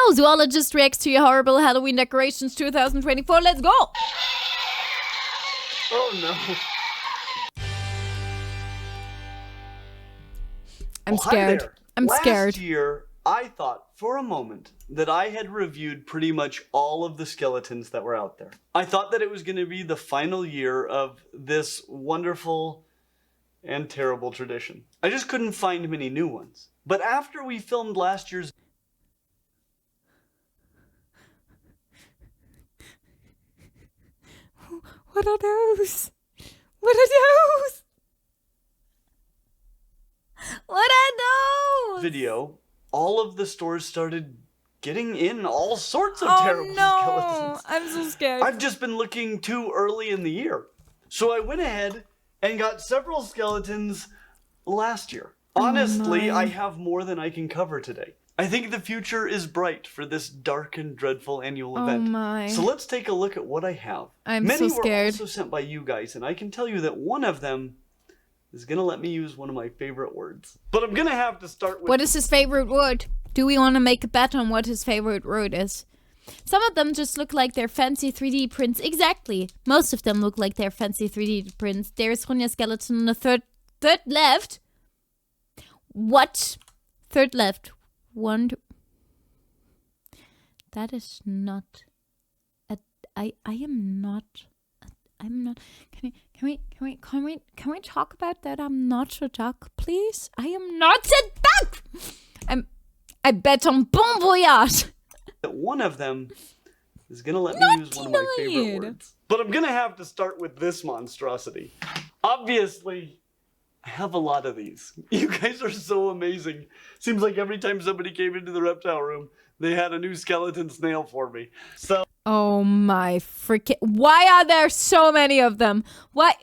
go! Zoologist reacts to your horrible Halloween decorations 2024. Let's go! Oh no. I'm scared. Hi there. I'm scared. Last year, I thought for a moment that I had reviewed pretty much all of the skeletons that were out there. I thought that it was going to be the final year of this wonderful and terrible tradition. I just couldn't find many new ones. But after we filmed last year's... What are those? What are those? What are those? video, all of the stores started getting in all sorts of terrible skeletons. I'm so scared. I've just been looking too early in the year. So I went ahead and got several skeletons last year. Honestly, I have more than I can cover today. I think the future is bright for this dark and dreadful annual event. So let's take a look at what I have. I'm Many so scared. were also sent by you guys, and I can tell you that one of them is gonna let me use one of my favorite words. But I'm gonna have to start with... What is his favorite word? Do we want to make a bet on what his favorite word is? Some of them just look like they're fancy 3D prints. Exactly. Most of them look like they're fancy 3D prints. There's Runya's skeleton on the third left. What? Third left. One. That is not. I am not. I'm not. Can we talk about that? I'm not a duck, please. I am not a duck. I bet on Bon Voyage. One of them is gonna let me use one of my favorite words. But I'm gonna have to start with this monstrosity. Obviously, I have a lot of these. You guys are so amazing. Seems like every time somebody came into the reptile room, they had a new skeleton snail for me. So. Oh my freaking... Why are there so many of them? Why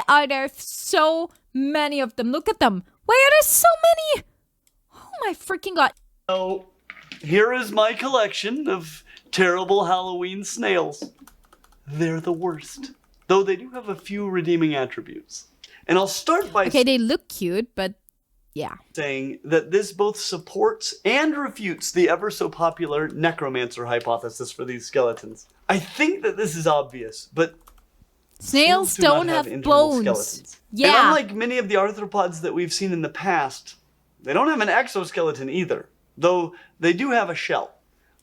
are there so many of them? Look at them. Why are there so many? Oh my freaking god. So, here is my collection of terrible Halloween snails. They're the worst. Though they do have a few redeeming attributes. And I'll start by... Okay, they look cute, but... yeah. Saying that this both supports and refutes the ever so popular necromancer hypothesis for these skeletons. I think that this is obvious, but snails don't have bones. Skeletons. Yeah. And unlike many of the arthropods that we've seen in the past, they don't have an exoskeleton either, though they do have a shell.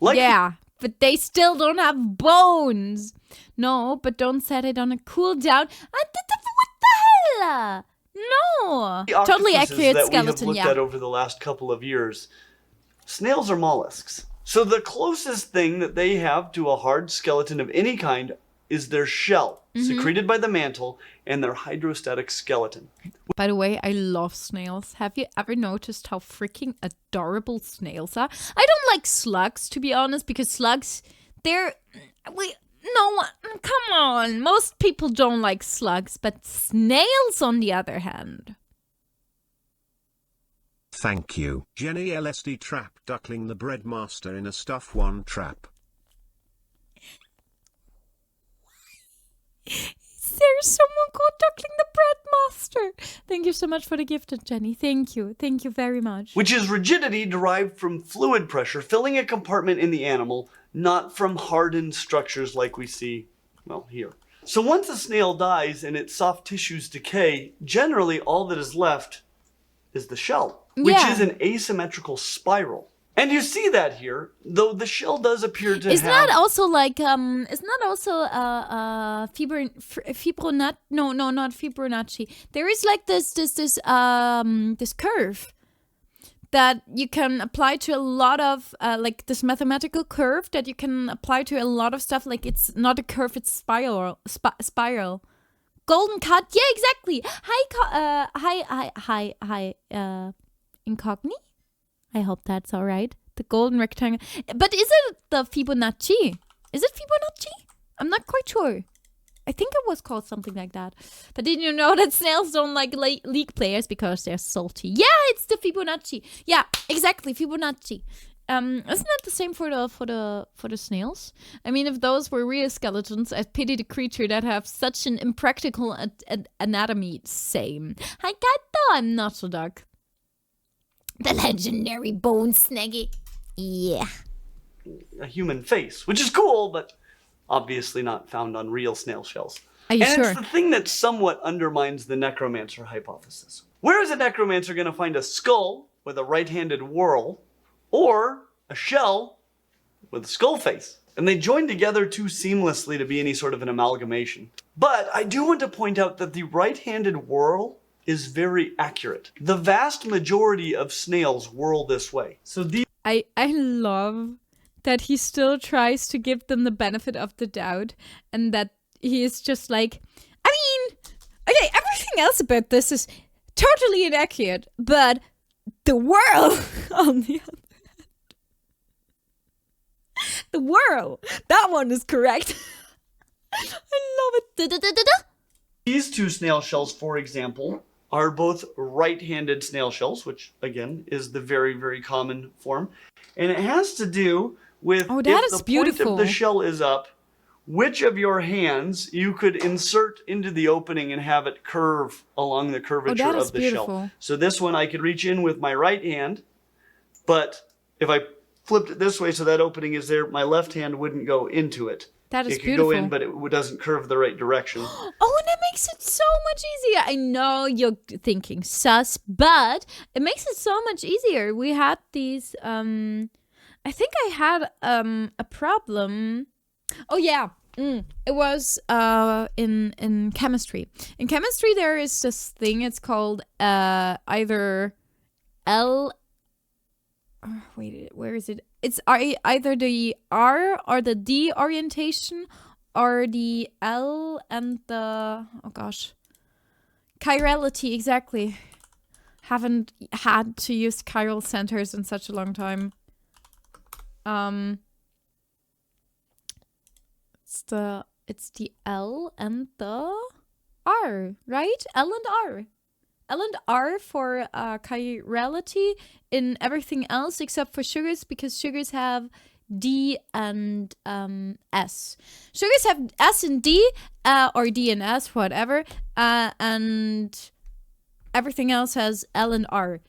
Yeah, but they still don't have bones. No, but don't set it on a cooldown. What the hell? No, totally accurate that skeleton. We have looked at over the last couple of years. Snails are mollusks, so the closest thing that they have to a hard skeleton of any kind is their shell, secreted by the mantle, and their hydrostatic skeleton. By the way, I love snails. Have you ever noticed how freaking adorable snails are? I don't like slugs, to be honest, because slugs, no, come on. Most people don't like slugs, but snails on the other hand. Thank you. Jenny LSD trap duckling the breadmaster in a stuff one trap. Is there someone called Duckling the Breadmaster? Thank you so much for the gift, Jenny. Thank you. Thank you very much. Which is rigidity derived from fluid pressure filling a compartment in the animal, not from hardened structures like we see, well, here. So once a snail dies and its soft tissues decay, generally all that is left is the shell, which is an asymmetrical spiral. And you see that here, though the shell does appear to Isn't that also like, isn't that also Fibonacci? No, not Fibonacci. There is like this curve that you can apply to a lot of, like this mathematical curve that you can apply to a lot of stuff. Like it's not a curve, it's spiral. Golden cut, yeah, exactly. Hi, Incogni? I hope that's all right. The golden rectangle. But is it the Fibonacci? Is it Fibonacci? I'm not quite sure. I think it was called something like that. But did you know that snails don't like league players because they're salty? Yeah, it's the Fibonacci. Yeah, exactly, Fibonacci. Isn't that the same for the snails? I mean, if those were real skeletons, I'd pity the creature that have such an impractical anatomy. Same. Hi, Gato. I'm not so dark. The legendary bone snaggy. Yeah. a human face, which is cool, but obviously not found on real snail shells. Are you sure? It's the thing that somewhat undermines the necromancer hypothesis. Where is a necromancer going to find a skull with a right-handed whorl or a shell with a skull face? And they join together too seamlessly to be any sort of an amalgamation. But I do want to point out that the right-handed whorl is very accurate. The vast majority of snails whirl this way. So these I love that he still tries to give them the benefit of the doubt, and that he is just like, I mean, okay, everything else about this is totally inaccurate, but the whirl on the other hand, the whirl, that one is correct. I love it. Da-da-da-da-da. These two snail shells, for example, are both right-handed snail shells, which again is the very, very common form. And it has to do with Oh, that if is the beautiful. point of the shell is up, which of your hands you could insert into the opening and have it curve along the curvature that is of the beautiful. shell. So this one I could reach in with my right hand, but if I flipped it this way so that opening is there, my left hand wouldn't go into it. That is it could beautiful. go in, but it doesn't curve the right direction. Oh, and that makes it so much easier. I know you're thinking sus, but it makes it so much easier. We had these, I think I had a problem. Oh yeah, it was in chemistry. In chemistry, there is this thing. It's called either L. Wait, where is it? It's either the R or the D orientation, or the L and the chirality. Exactly. Haven't had to use chiral centers in such a long time. It's the L and the R, right? L and R. L and R for chirality in everything else except for sugars, because sugars have D and S. Sugars have S and D, or D and S, whatever, and everything else has L and R.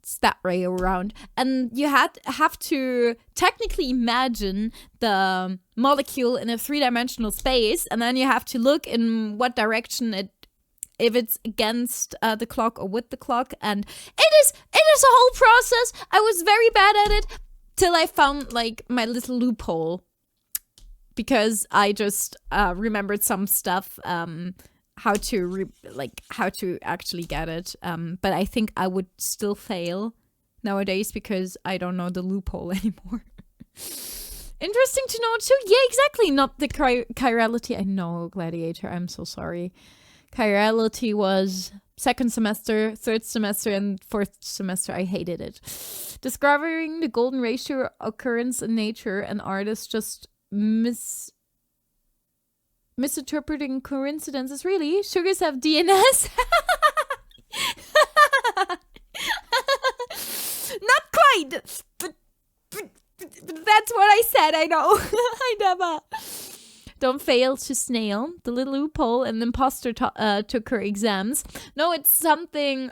It's that way around. And you have to technically imagine the molecule in a three-dimensional space, and then you have to look in what direction if it's against the clock or with the clock, and it is a whole process. I was very bad at it till I found like my little loophole, because I just remembered some stuff, how to actually get it. But I think I would still fail nowadays because I don't know the loophole anymore. Interesting to know too. Yeah, exactly. Not the chirality. I know, Gladiator. I'm so sorry. Chirality was second semester, third semester, and fourth semester. I hated it. Discovering the golden ratio occurrence in nature, and artists just misinterpreting coincidences. Really? Sugars have DNS? Not quite. But that's what I said. I know. I never. Don't fail to snail. The little loophole. An imposter took her exams. No, it's something.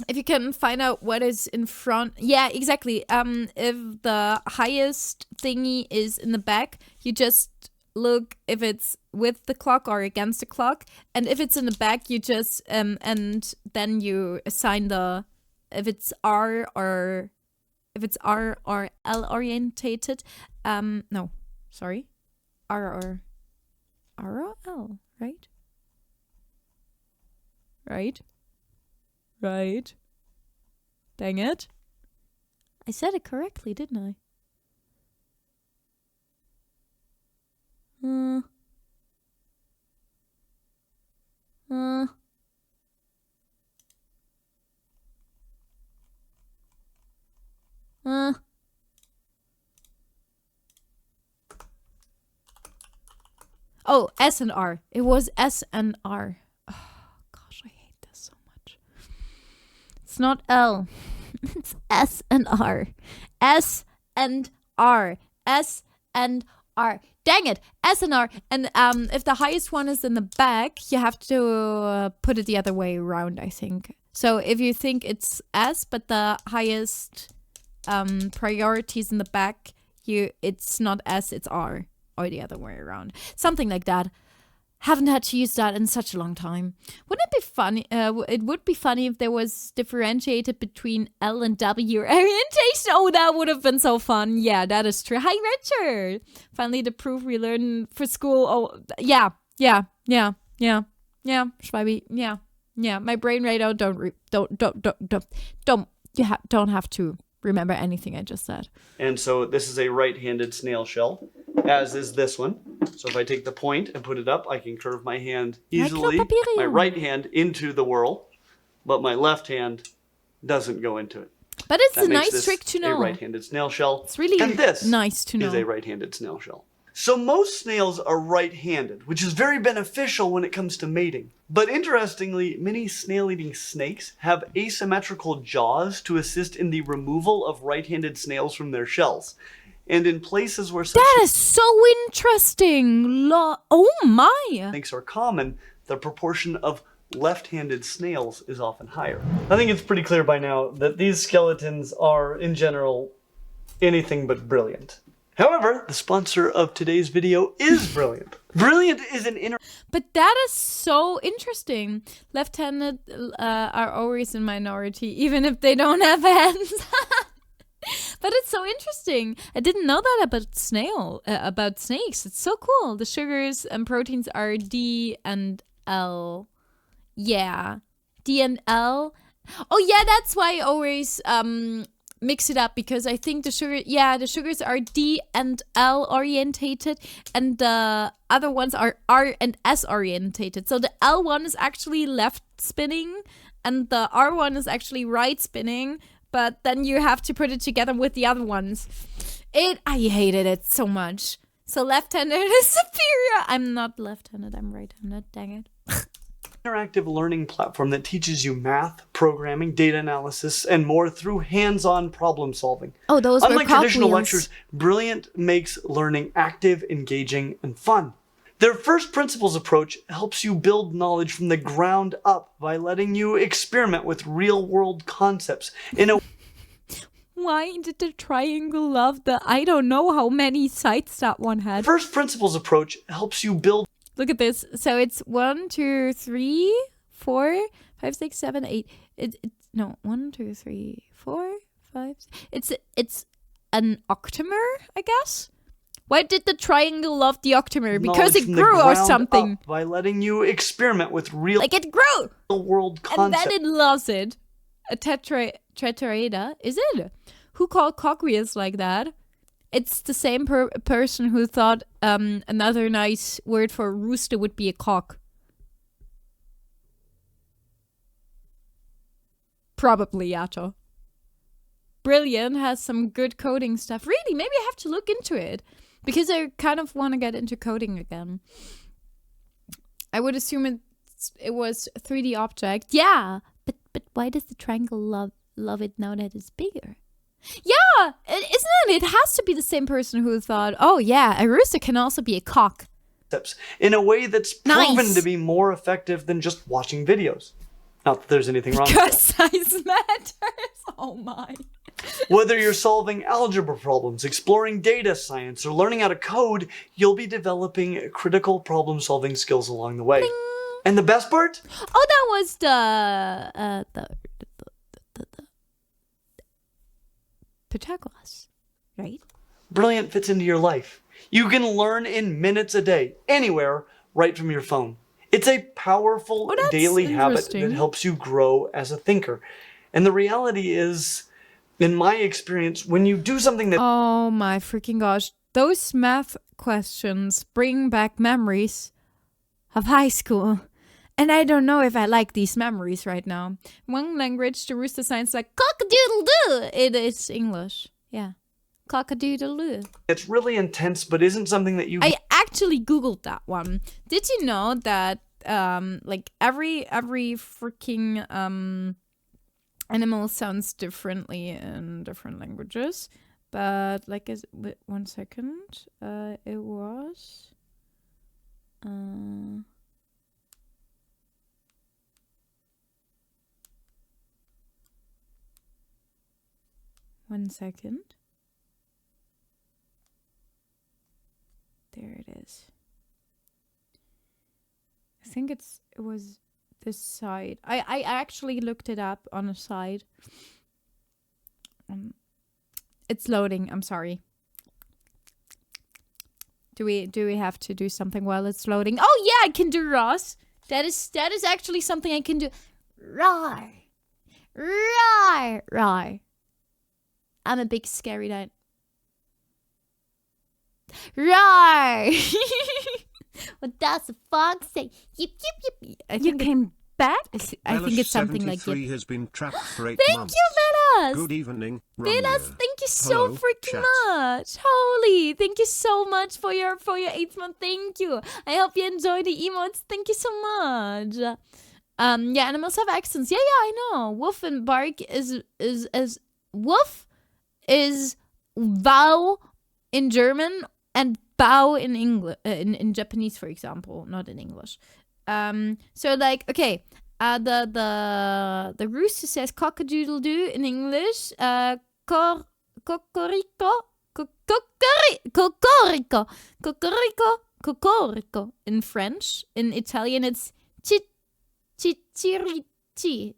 If you can find out what is in front. Yeah, exactly. If the highest thingy is in the back, you just look if it's with the clock or against the clock. And if it's in the back, you just and then you assign if it's R or L orientated. No, sorry. R or L, right? Right. Dang it. I said it correctly, didn't I? Oh, S and R. It was S and R. Oh, gosh, I hate this so much. It's not L. It's S and R. S and R. S and R. Dang it. S and R. And if the highest one is in the back, you have to put it the other way around, I think. So if you think it's S, but the highest priority is in the back, it's not S, it's R, or the other way around. Something like that. Haven't had to use that in such a long time. Wouldn't it be funny? It would be funny if there was differentiated between L and W orientation. Oh, that would have been so fun. Yeah, that is true. Hi, Richard. Finally, the proof we learned for school. Oh, yeah. Schweiby. Yeah. My brain right now don't have to remember anything I just said. And so this is a right-handed snail shell, as is this one. So if I take the point and put it up, I can curve my hand easily, my right hand into the whirl, but my left hand doesn't go into it. But it's That a makes nice trick to A know. right-handed snail shell. It's really and this nice to know. is a right-handed snail shell. So most snails are right-handed, which is very beneficial when it comes to mating. But interestingly, many snail-eating snakes have asymmetrical jaws to assist in the removal of right-handed snails from their shells. And in places where such That is so interesting. Oh my. snakes are common, the proportion of left-handed snails is often higher. I think it's pretty clear by now that these skeletons are, in general, anything but brilliant. However, the sponsor of today's video is Brilliant. Brilliant is an But that is so interesting. Left-handed are always in minority, even if they don't have hands. But it's so interesting. I didn't know that about snakes. It's so cool. The sugars and proteins are D and L. Yeah, D and L. Oh yeah, that's why I always mix it up, because I think the sugars are D and L orientated, and the other ones are R and S orientated. So the L one is actually left spinning, and the R one is actually right spinning. But then you have to put it together with the other ones. I hated it so much. So left-handed is superior. I'm not left-handed, I'm right-handed, dang it. interactive learning platform that teaches you math, programming, data analysis, and more through hands-on problem solving. Oh, those were Unlike traditional wheels. lectures, Brilliant makes learning active, engaging, and fun. Their first principles approach helps you build knowledge from the ground up by letting you experiment with real-world concepts in a Why did the triangle love the I don't know how many sides that one had? First principles approach helps you build Look at this. So it's 1, 2, 3, 4, 5, 6, 7, 8. No, 1, 2, 3, 4, 5. It's an octamer, I guess. Why did the triangle love the octamer? Because knowledge it from the grew or ground something. up by letting you experiment with real Like it grew. world And concepts. then it loves it. A tetraeda, is it? Who called cockwheels like that? It's the same person who thought another nice word for rooster would be a cock. Probably, Yato. Brilliant has some good coding stuff. Really, maybe I have to look into it. Because I kind of want to get into coding again. I would assume it was a 3D object. Yeah, but why does the triangle love it now that it's bigger? Yeah, isn't it? It has to be the same person who thought, oh yeah, a rooster can also be a cock. In a way that's proven Nice. to be more effective than just watching videos. Not that there's anything wrong with Because size matters. Oh my. that. Whether you're solving algebra problems, exploring data science, or learning how to code, you'll be developing critical problem-solving skills along the way. And the best part? Oh, that was the Pythagoras, right? Brilliant fits into your life. You can learn in minutes a day, anywhere, right from your phone. It's a powerful Oh, that's daily habit that interesting. helps you grow as a thinker. And the reality is, in my experience, when you do something that Oh my freaking gosh. Those math questions bring back memories of high school. And I don't know if I like these memories right now. One language, the rooster sounds like cock-a-doodle-doo. It is English. Yeah. Cock-a-doodle-doo. it's really intense, but isn't something that you I actually Googled that one. Did you know that like every freaking animal sounds differently in different languages? But like, wait, 1 second. It was 1 second. think it was this side. I actually looked it up on a side. It's loading. I'm sorry. Do we have to do something while it's loading? Oh yeah, I can do Ross. That is actually something I can do. Roar. Roar. Roar. I'm a big scary dad. Roar. What does the fox say? Yip yip yip. You came back? I think it's something like Bellish73 yip. has been trapped for 8 Thank months. you, Velas. Good evening, Velas, Runya. thank you so Hello, freaking chat. much. Holy, thank you so much for your 8th month. Thank you. I hope you enjoy the emotes. Thank you so much. Yeah, animals have accents. Yeah, I know. Wolf and bark is wolf is wow in German and bow in English in Japanese, for example, not in English. So like, okay, the rooster says cock-a-doodle-doo in English. Cocorico in French. In Italian, it's chichirichi.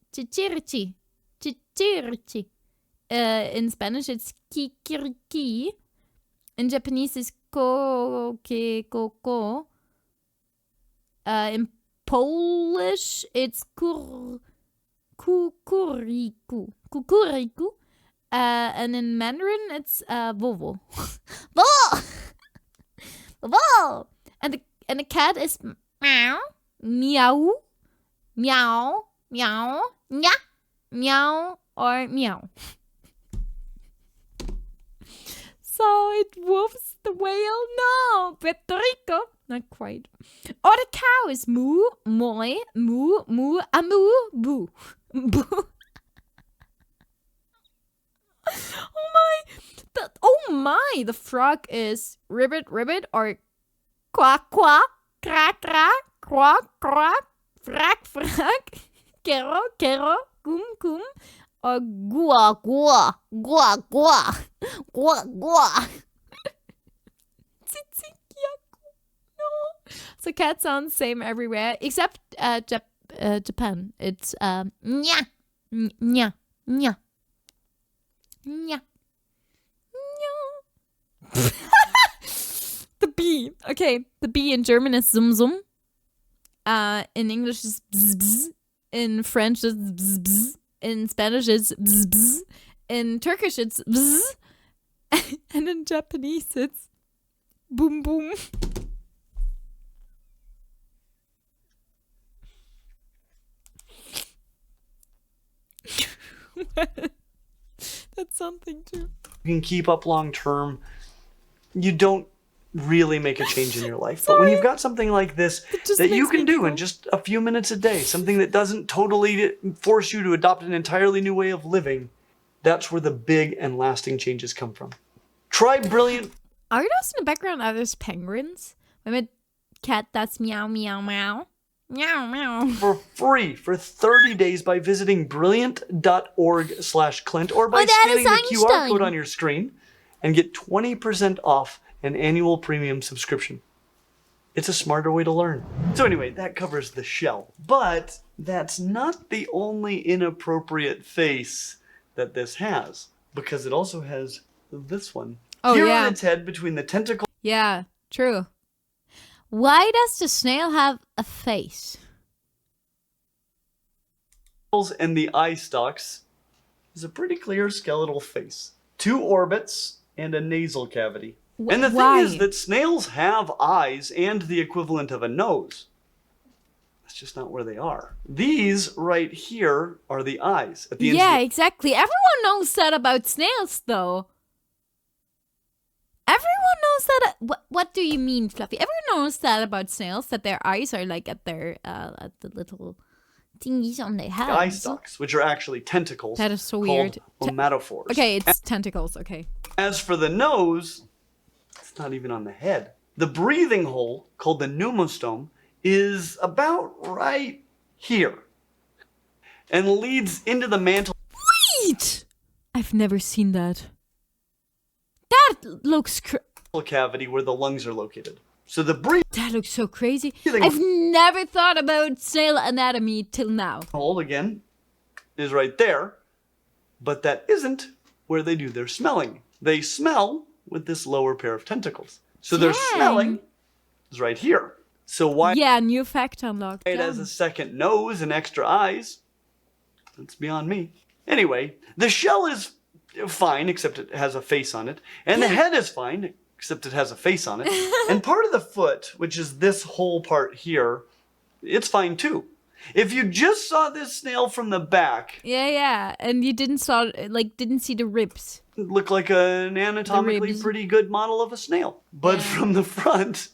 In Spanish, it's kikiriki. In Japanese, it's kokeko. In Polish, it's kukuriku. And in Mandarin, it's vovo. Vovo! Vovo! And the cat is meow, meow, meow, meow, meow, meow, or meow. So it woofs the whale? No, Puerto Rico. Not quite. Or the cow is moo, moi, moo, moo, amoo, boo. Boo. Oh my, the frog is ribbit, ribbit, or quack, quack, crack, crack, quack, quack, frack, frack, kero, kero, kum, kum, or gua, gua, gua, gua, gua, gua. No. So cat sounds same everywhere except Japan. It's nya, nya, nya, nya. The bee. Okay, the bee in German is zum zum. In English is bzz bzz. In French it's bzz bzz. In Spanish it's bzz bzz. In Turkish it's bzz. And in Japanese it's boom boom. That's something too. You can keep up long term. You don't really make a change in your life. But when you've got something like this that you can do in just a few minutes a day, something that doesn't totally force you to adopt an entirely new way of living, that's where the big and lasting changes come from. Try Brilliant. Are those in the background? Are those penguins? I'm a cat that's meow meow meow. Meow meow. For free for 30 days by visiting brilliant.org/Clint or by scanning the QR code on your screen and get 20% off an annual premium subscription. It's a smarter way to learn. So anyway, that covers the shell. But that's not the only inappropriate face that this has, because it also has this one. Oh, Here yeah. on its head between the tentacles Yeah, true. Why does the snail have a face? and the eye stalks is a pretty clear skeletal face. 2 orbits and a nasal cavity. And the thing is that snails have eyes and the equivalent of a nose. That's just not where they are. These right here are the eyes. At the ends Yeah, of exactly. Everyone knows that about snails, though. Everyone knows that. What do you mean, Fluffy? Everyone knows that about snails, that their eyes are like at their at the little thingies on their heads. the eye stalks, which are actually tentacles. That is so called weird. Omatophores. Okay, it's tentacles. Okay. As for the nose, it's not even on the head. The breathing hole, called the pneumostome, is about right here and leads into the mantle Wait! I've never seen that. That looks cavity where the lungs are located. So the that looks so crazy. breathing I've never thought about snail anatomy till now. Hole again is right there, but that isn't where they do their smelling. They smell with this lower pair of tentacles. So their smelling is right here. So why Yeah, new fact unlocked. it has a second nose and extra eyes? That's beyond me. Anyway, the shell is fine, except it has a face on it. And the head is fine, except it has a face on it. And part of the foot, which is this whole part here, it's fine too. If you just saw this snail from the back, Yeah, and you didn't see the ribs. it looked like an anatomically ribs. pretty good model of a snail. But from the front,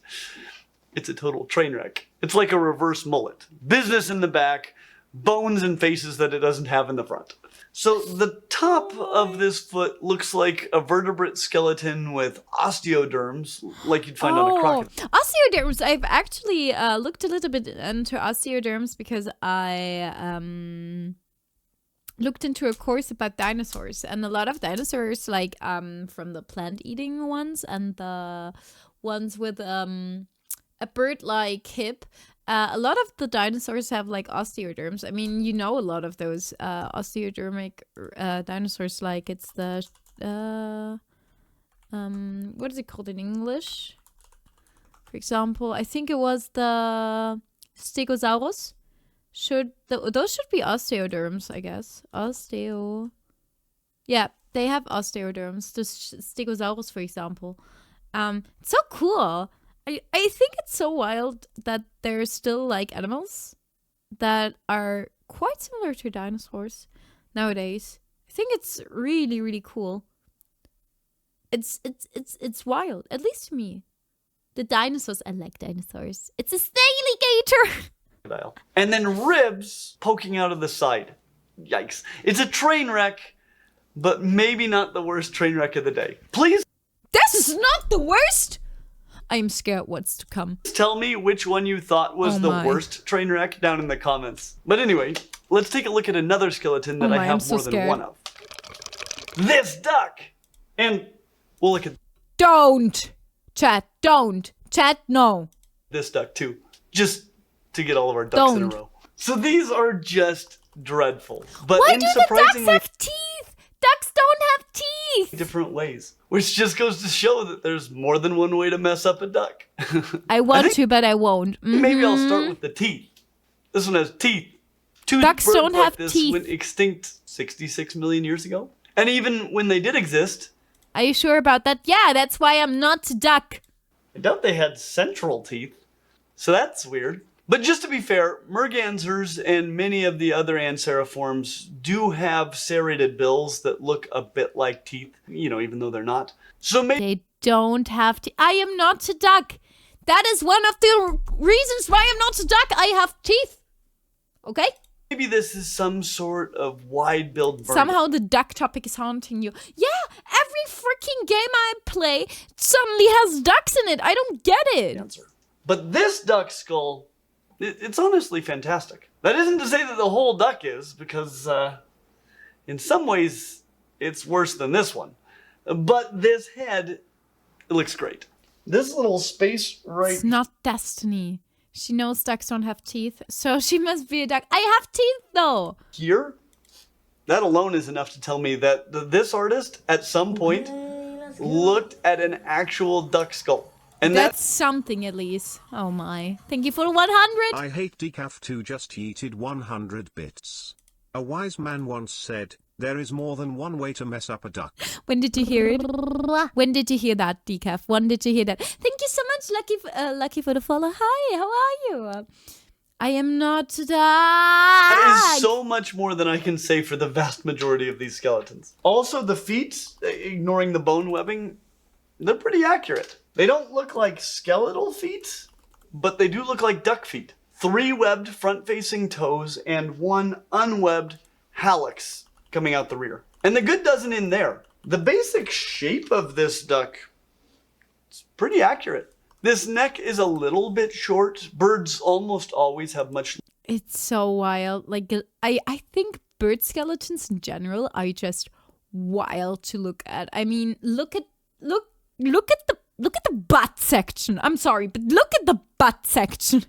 it's a total train wreck. It's like a reverse mullet. Business in the back, bones and faces that it doesn't have in the front. So the top of this foot looks like a vertebrate skeleton with osteoderms, like you'd find on a crocodile. Osteoderms. I've actually looked a little bit into osteoderms because I looked into a course about dinosaurs, and a lot of dinosaurs, like from the plant-eating ones and the ones with a bird-like hip. A lot of the dinosaurs have like osteoderms. I mean, you know, a lot of those osteodermic dinosaurs, like it's the what is it called in English? For example, I think it was the Stegosaurus. Those should be osteoderms, I guess. Yeah, they have osteoderms. The Stegosaurus, for example. It's so cool. I think it's so wild that there's still like animals that are quite similar to dinosaurs nowadays. I think it's really, really cool. It's wild, at least to me. The dinosaurs, I like dinosaurs. It's a snailigator. And then ribs poking out of the side. Yikes. It's a train wreck, but maybe not the worst train wreck of the day. Please This is not the worst. I'm scared what's to come. tell me which one you thought was the worst train wreck down in the comments. But anyway, let's take a look at another skeleton that I have more than one of. This duck! And we'll look at Don't! Chat, don't. Chat, no. this duck too. Just to get all of our ducks in a row. So these are just dreadful. But Why in do the ducks surprisingly have teeth? Ducks don't have teeth. different ways. Which just goes to show that there's more than one way to mess up a duck. I want to, but I won't. Maybe I'll start with the teeth. This one has teeth. Two Ducks birds don't like have this teeth. went extinct 66 million years ago. And even when they did exist, Are you sure about that? Yeah, that's why I'm not a duck. I doubt they had central teeth. So that's weird. But just to be fair, mergansers and many of the other anseriforms do have serrated bills that look a bit like teeth, you know, even though they're not. So maybe They don't have teeth. I am not a duck. That is one of the reasons why I'm not a duck. I have teeth. Okay? this is some sort of wide-billed bird. Somehow the duck topic is haunting you. Yeah, every freaking game I play suddenly has ducks in it. I don't get it. Answer. But this duck skull, it's honestly fantastic. That isn't to say that the whole duck is, because in some ways it's worse than this one. But this head, it looks great. This little space right It's not Destiny. She knows ducks don't have teeth, so she must be a duck. I have teeth, though. here, that alone is enough to tell me that this artist at some point looked at an actual duck skull. And That's something, at least. Oh, my. Thank you for the 100. I hate decaf 2 just yeeted 100 bits. A wise man once said, there is more than one way to mess up a duck. When did you hear it? When did you hear that, Decaf? When did you hear that? Thank you so much, Lucky, for the follow. Hi, how are you? I am not a duck. that is so much more than I can say for the vast majority of these skeletons. Also, the feet, ignoring the bone webbing, they're pretty accurate. They don't look like skeletal feet, but they do look like duck feet. 3 webbed front-facing toes and 1 unwebbed hallux coming out the rear. And the good doesn't end there. The basic shape of this duck is pretty accurate. This neck is a little bit short. Birds almost always have much. It's so wild. Like, I think bird skeletons in general are just wild to look at. I mean, look at the butt section. I'm sorry, but look at the butt section.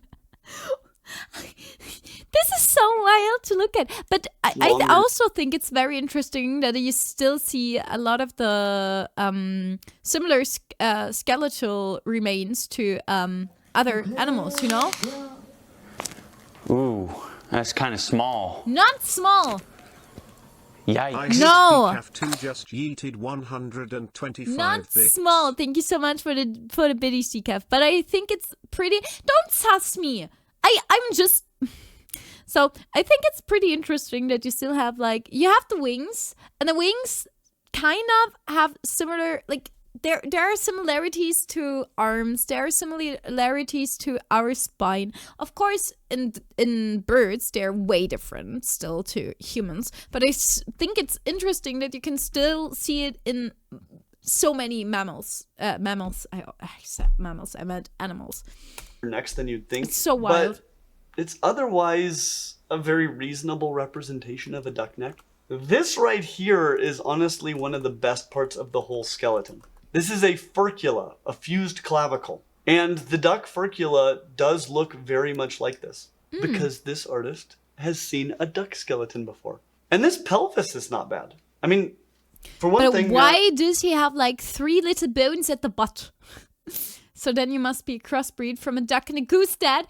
This is so wild to look at. But I Longer. also think it's very interesting that you still see a lot of the similar skeletal remains to other animals, you know? Ooh, that's kind of small. Not small. Yikes. No. Decaf2 just yeeted 125 Not bits. small. Thank you so much for the biddy decaf. But I think it's pretty. Don't suss me. I'm just. So I think it's pretty interesting that you still have you have the wings, and the wings kind of have similar there are similarities to arms. There are similarities to our spine. Of course, in birds, they're way different still to humans. But I think it's interesting that you can still see it in so many mammals. Mammals. I said mammals. I meant animals. Next than you'd think. It's so wild. But it's otherwise a very reasonable representation of a duck neck. This right here is honestly one of the best parts of the whole skeleton. This is a furcula, a fused clavicle. And the duck furcula does look very much like this because this artist has seen a duck skeleton before. And this pelvis is not bad. I mean, for one thing... why does he have 3 little bones at the butt? So then you must be a crossbreed from a duck and a goose, Dad.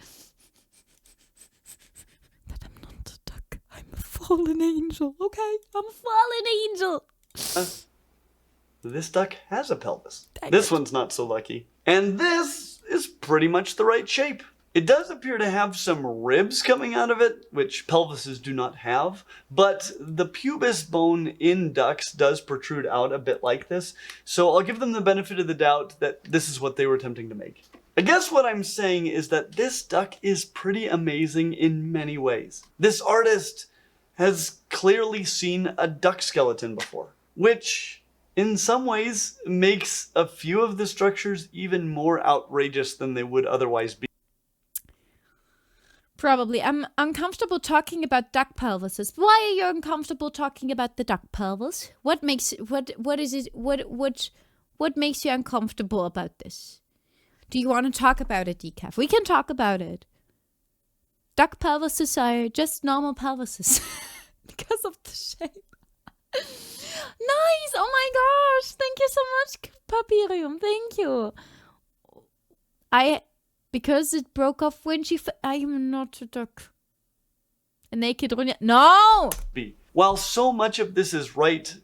But I'm not a duck. I'm a fallen angel, okay? I'm a fallen angel. This duck has a pelvis. Dang This it. one's not so lucky. And this is pretty much the right shape. It does appear to have some ribs coming out of it, which pelvises do not have, but the pubis bone in ducks does protrude out a bit like this, so I'll give them the benefit of the doubt that this is what they were attempting to make. I guess what I'm saying is that this duck is pretty amazing in many ways. This artist has clearly seen a duck skeleton before, which in some ways makes a few of the structures even more outrageous than they would otherwise be. Probably. I'm uncomfortable talking about duck pelvises. Why are you uncomfortable talking about the duck pelvis? What makes what makes you uncomfortable about this? Do you want to talk about it, Decaf? We can talk about it. Duck pelvises are just normal pelvises because of the shape. Nice! Oh my gosh! Thank you so much, Papirium. Thank you. Because it broke off when I am not a duck. A naked Runya. No! While so much of this is right,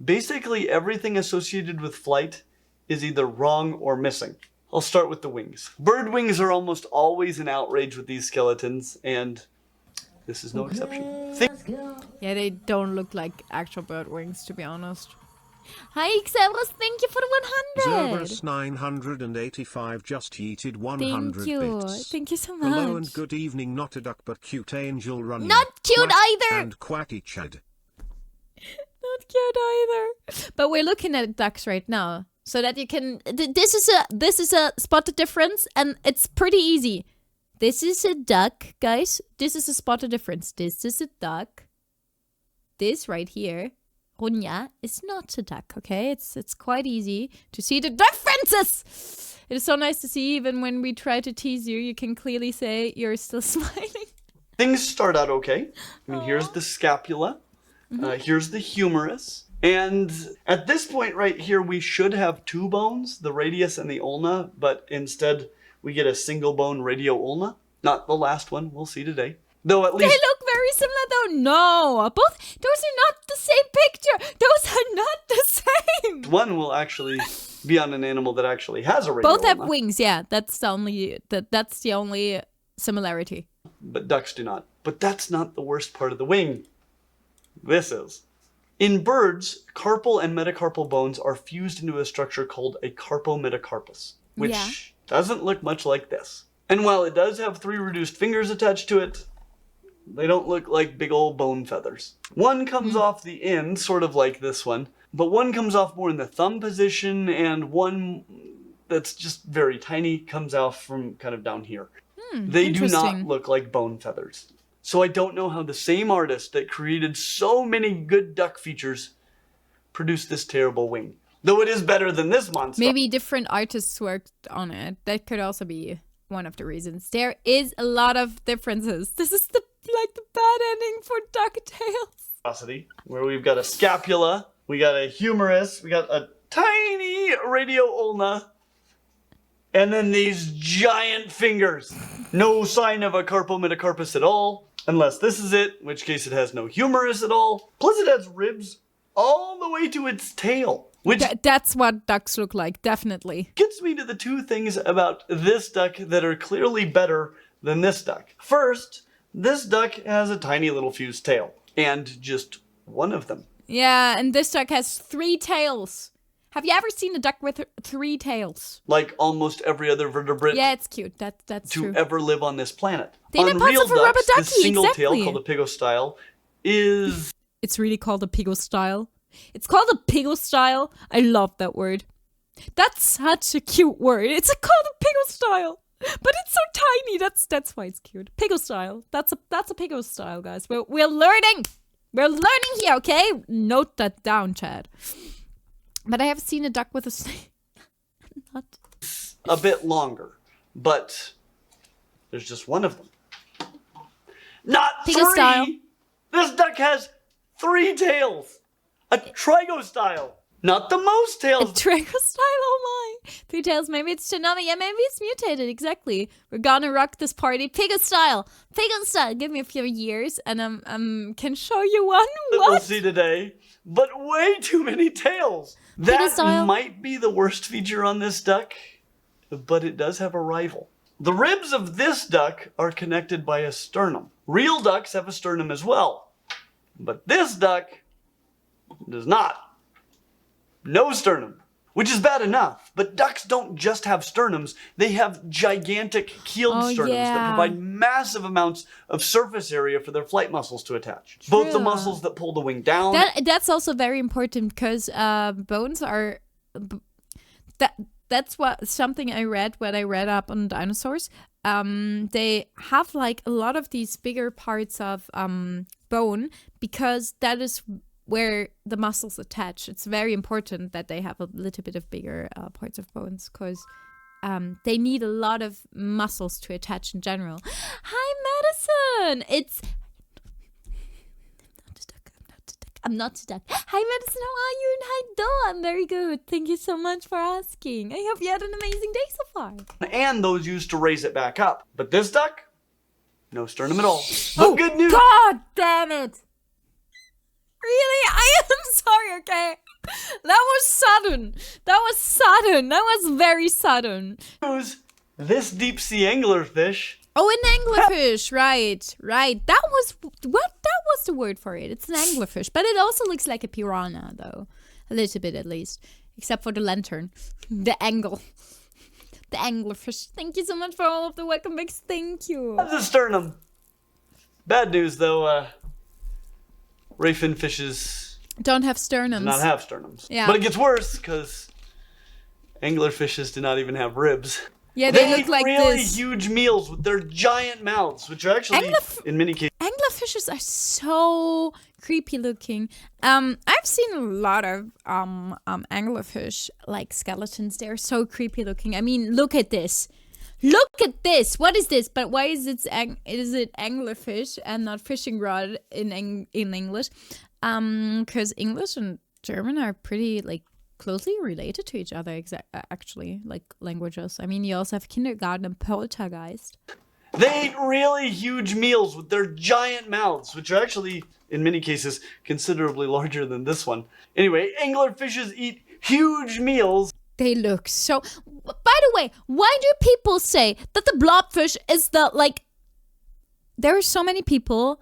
basically everything associated with flight is either wrong or missing. I'll start with the wings. Bird wings are almost always an outrage with these skeletons, and this is no exception. Yeah, they don't look like actual bird wings, to be honest. Hi, Xeros, thank you for the 100. Xeros 985 just yeeted 100 Thank you. bits. Thank you so much. Hello and good evening, not a duck but cute angel Runya. Not cute either. And Quacky Chad. Not cute either. But we're looking at ducks right now, so that you can. This is a spotted difference, and it's pretty easy. This is a duck, guys. This is a spotted difference. This is a duck. This right here, Runya, is not a duck. Okay, it's quite easy to see the differences. It is so nice to see. Even when we try to tease you, you can clearly say you're still smiling. Things start out okay. I mean, here's the scapula. Here's the humerus. And at this point right here, we should have 2 bones, the radius and the ulna, but instead we get a single bone radio-ulna. Not the last one, we'll see today. Though at They least... look very similar though. No, those are not the same picture. Those are not the same. one will actually be on an animal that actually has a radio-ulna. Both have wings, yeah. That's the only similarity. But ducks do not. But that's not the worst part of the wing. This is. In birds, carpal and metacarpal bones are fused into a structure called a carpometacarpus, which doesn't look much like this. And while it does have 3 reduced fingers attached to it, they don't look like big old bone feathers. One comes off the end, sort of like this one, but one comes off more in the thumb position, and one that's just very tiny comes off from kind of down here. They do not Interesting. look like bone feathers. So I don't know how the same artist that created so many good duck features produced this terrible wing. Though it is better than this monster. Maybe different artists worked on it. That could also be one of the reasons. There is a lot of differences. This is the bad ending for DuckTales. Where we've got a scapula, we got a humerus, we got a tiny radioulna, and then these giant fingers. No sign of a carpometacarpus at all, unless this is it, in which case it has no humerus at all. Plus it has ribs all the way to its tail. Which that's what ducks look like, definitely. Gets me to the two things about this duck that are clearly better than this duck. First, this duck has a tiny little fused tail, and just one of them. Yeah, and this duck has 3 tails. Have you ever seen a duck with 3 tails? Like almost every other vertebrate. Yeah, it's cute. That's to true. ever live on this planet. They need parts of a rubber ducky, this single exactly. tail called a pygostyle is... It's really called a pygostyle. It's called a pygostyle. I love that word. That's such a cute word. It's called a pygostyle. But it's so tiny. That's why it's cute. Pygostyle. That's a pygostyle, guys. We're learning. We're learning here, okay? Note that down, Chad. But I have seen a duck with a snake. Not a bit longer, but there's just one of them. Not Pygostyle. 3. This duck has 3 tails. A trigostyle. Not the most a tails. trigostyle, oh my. 3 tails, maybe it's genomic. Yeah, maybe it's mutated, exactly. We're gonna rock this party. Pygostyle. Pygostyle. Give me a few years and can show you one. That What? we'll see today. But way too many tails. That Pygostyle. might be the worst feature on this duck, but it does have a rival. The ribs of this duck are connected by a sternum. Real ducks have a sternum as well, but this duck does not. No sternum, which is bad enough, but ducks don't just have sternums, they have gigantic keeled sternums that provide massive amounts of surface area for their flight muscles to attach. Both the True. muscles that pull the wing down. That's also very important because bones are... That's something I read when I read up on dinosaurs. They have like a lot of these bigger parts of bone because that is where the muscles attach. It's very important that they have a little bit of bigger parts of bones because they need a lot of muscles to attach in general. Hi, Madison! It's... I'm not a duck. Hi, Madison, how are you? And hi, Dawn. I'm very good. Thank you so much for asking. I hope you had an amazing day so far. And those used to raise it back up. But this duck, no sternum at all. But good news. God damn it. Really? I am sorry, okay? That was sudden. That was very sudden. This deep sea anglerfish. Oh, an anglerfish. Right. That was the word for it. It's an anglerfish. But it also looks like a piranha, though. A little bit, at least. Except for the lantern. The angle. The anglerfish. Thank you so much for all of the welcome backs. Thank you. That's a sternum. Bad news, though. Ray fin fishes don't have sternums. do not have sternums. Yeah. But it gets worse, because anglerfishes do not even have ribs. Yeah, they look eat like really this. huge meals with their giant mouths, which are actually, in many cases... Anglerfishes are so creepy looking. I've seen a lot of anglerfish, like skeletons. They're so creepy looking. I mean, look at this. Look at this. What is this? But why is it anglerfish and not fishing rod in English? Because English and German are pretty like closely related to each other. Actually, like languages. I mean, you also have kindergarten and poltergeist. They eat really huge meals with their giant mouths, which are actually, in many cases, considerably larger than this one. Anyway, anglerfishes eat huge meals. They look so... By the way, why do people say that the blobfish is the, like... There are so many people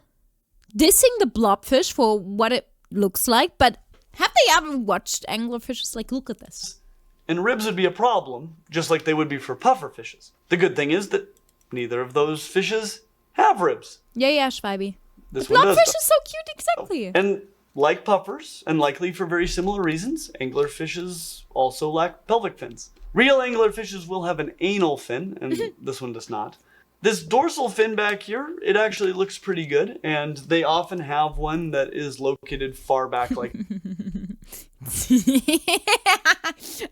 dissing the blobfish for what it looks like, but have they ever watched anglerfishes? Like, look at this. And ribs would be a problem, just like they would be for puffer fishes. The good thing is that neither of those fishes have ribs. Yeah, Schweiby. The This one does, blobfish though. is so cute, exactly. And like puffers, and likely for very similar reasons, anglerfishes also lack pelvic fins. Real anglerfishes will have an anal fin, and this one does not. This dorsal fin back here, it actually looks pretty good, and they often have one that is located far back, like...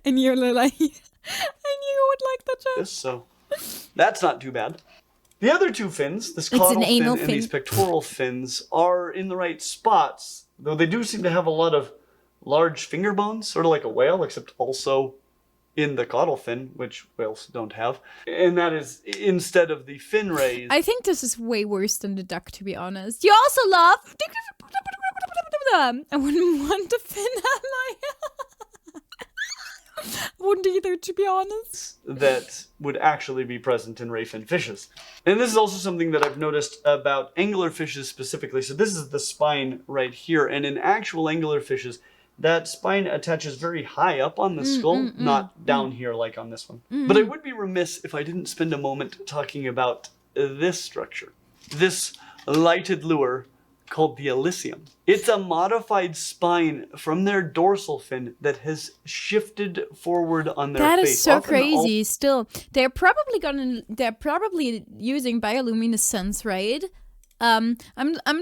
And you're like... I knew you would like that joke. this, so That's not too bad. The other two fins, this It's caudal an fin anal and fin. these pectoral fins, are in the right spots, though they do seem to have a lot of large finger bones, sort of like a whale, except also in the caudal fin, which whales don't have. And that is instead of the fin rays. I think this is way worse than the duck, to be honest. You also love... I wouldn't want to fin at my... Wouldn't either, to be honest. That would actually be present in ray fin fishes. And this is also something that I've noticed about anglerfishes specifically. So this is the spine right here. And in actual anglerfishes, that spine attaches very high up on the skull, not down here like on this one. But I would be remiss if I didn't spend a moment talking about this structure. This lighted lure called the Elysium. It's a modified spine from their dorsal fin that has shifted forward on their face. That is so Often crazy. Still, they're probably using bioluminescence, right? I'm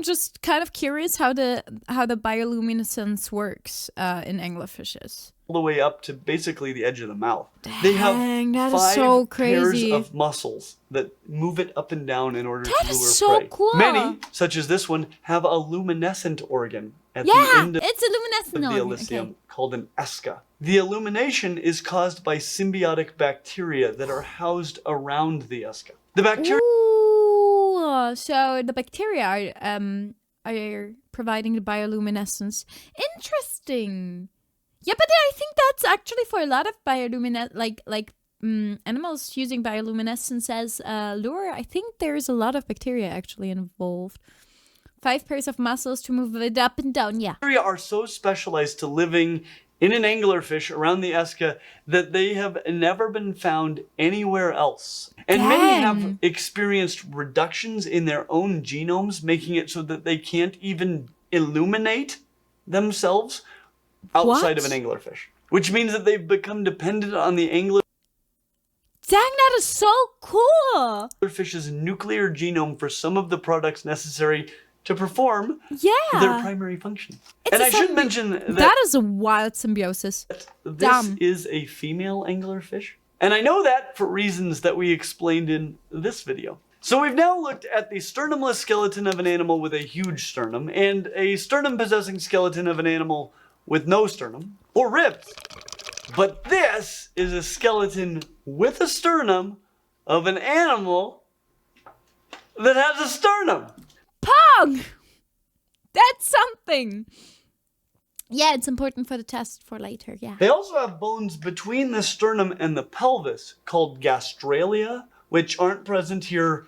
just kind of curious how the bioluminescence works in anglerfishes. all the way up to basically the edge of the mouth. They have Dang, that is 5 so pairs crazy. of muscles that move it up and down in order That to is lure so prey. cool. Many, such as this one, have a luminescent organ at the Yeah, end of it's a luminescent the organ. Elysium Okay. called an esca. The illumination is caused by symbiotic bacteria that are housed around the esca. The bacteria Ooh, so the bacteria are providing the bioluminescence. Interesting. Yeah, but I think that's actually for a lot of animals using bioluminescence as lure. I think there's a lot of bacteria actually involved. 5 pairs of muscles to move it up and down. Yeah. bacteria are so specialized to living in an anglerfish around the esca that they have never been found anywhere else. And many have Dang. experienced reductions in their own genomes, making it so that they can't even illuminate themselves outside of an What? anglerfish. Which means that they've become dependent on the anglerfish's Dang, that is so cool. nuclear genome for some of the products necessary to perform Yeah. their primary function. It's And a I should symbi- mention that That is a wild symbiosis. this Dumb. is a female anglerfish. And I know that for reasons that we explained in this video. So we've now looked at the sternumless skeleton of an animal with a huge sternum and a sternum-possessing skeleton of an animal with no sternum or ribs. But this is a skeleton with a sternum of an animal that has a sternum. Pong! That's something. Yeah, it's important for the test for later. Yeah. They also have bones between the sternum and the pelvis called gastralia, which aren't present here,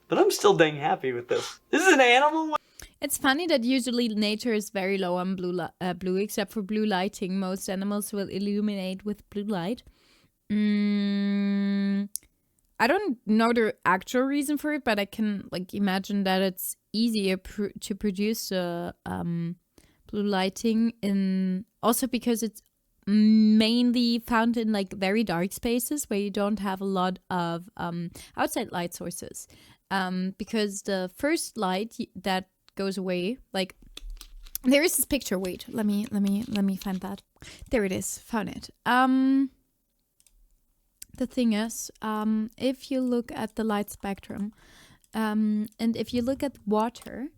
but I'm still dang happy with this. This is an animal. It's funny that usually nature is very low on blue, except for blue lighting. Most animals will illuminate with blue light. I don't know the actual reason for it, but I can imagine that it's easier to produce blue lighting also because it's mainly found in very dark spaces where you don't have a lot of outside light sources. Because the first light that goes away, there is this picture. Wait, let me find that. There it is. Found it. The thing is, if you look at the light spectrum, and if you look at water,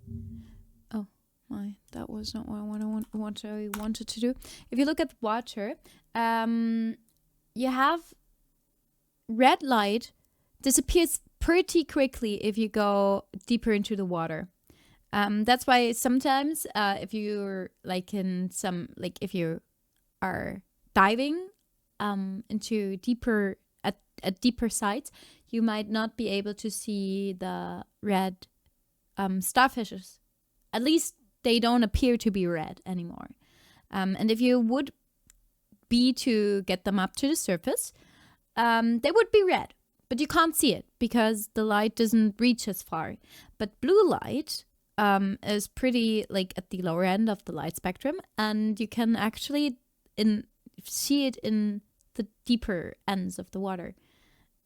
oh my, that was not what I wanted to do. If you look at water, you have red light disappears pretty quickly if you go deeper into the water. That's why sometimes if you're if you are diving into deeper at deeper sites, you might not be able to see the red starfishes. At least they don't appear to be red anymore. And if you would be to get them up to the surface, they would be red. But you can't see it because the light doesn't reach as far. But blue light is pretty at the lower end of the light spectrum, and you can actually see it in the deeper ends of the water.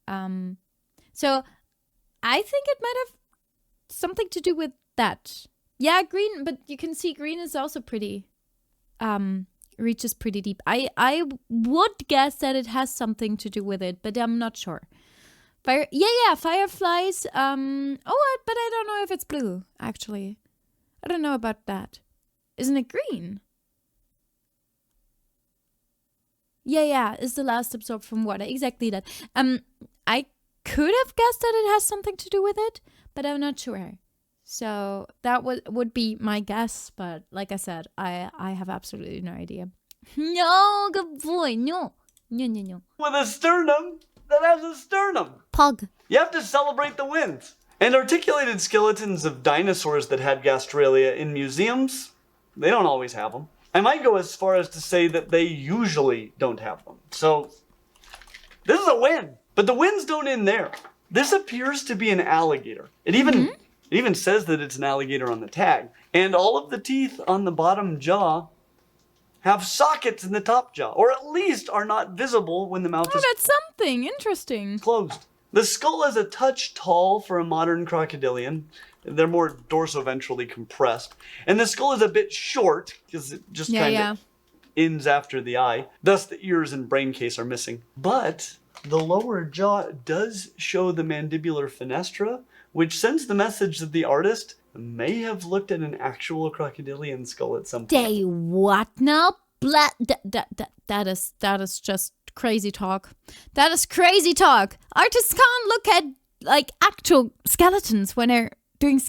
So I think it might have something to do with that. Yeah, green, but you can see green is also pretty reaches pretty deep. I would guess that it has something to do with it, but I'm not sure. Fireflies. But I don't know if it's blue, actually. I don't know about that. Isn't it green? Yeah, it's the last absorbed from water. Exactly that. I could have guessed that it has something to do with it, but I'm not sure. So that would be my guess, but like I said, I have absolutely no idea. No, good boy, no. No. With a sternum that has a sternum. Pug. You have to celebrate the wins. And articulated skeletons of dinosaurs that had gastralia in museums, they don't always have them. I might go as far as to say that they usually don't have them. So, this is a win. But the wins don't end there. This appears to be an alligator. It even says that it's an alligator on the tag. And all of the teeth on the bottom jaw have sockets in the top jaw, or at least are not visible when the mouth is that's something interesting. closed. The skull is a touch tall for a modern crocodilian. They're more dorsoventrally compressed. And the skull is a bit short, because it just kind of ends after the eye. Thus, the ears and brain case are missing. But the lower jaw does show the mandibular fenestra, which sends the message that the artist may have looked at an actual crocodilian skull at some point. They what now? That is just crazy talk. That is crazy talk. Artists can't look at like actual skeletons when they're doing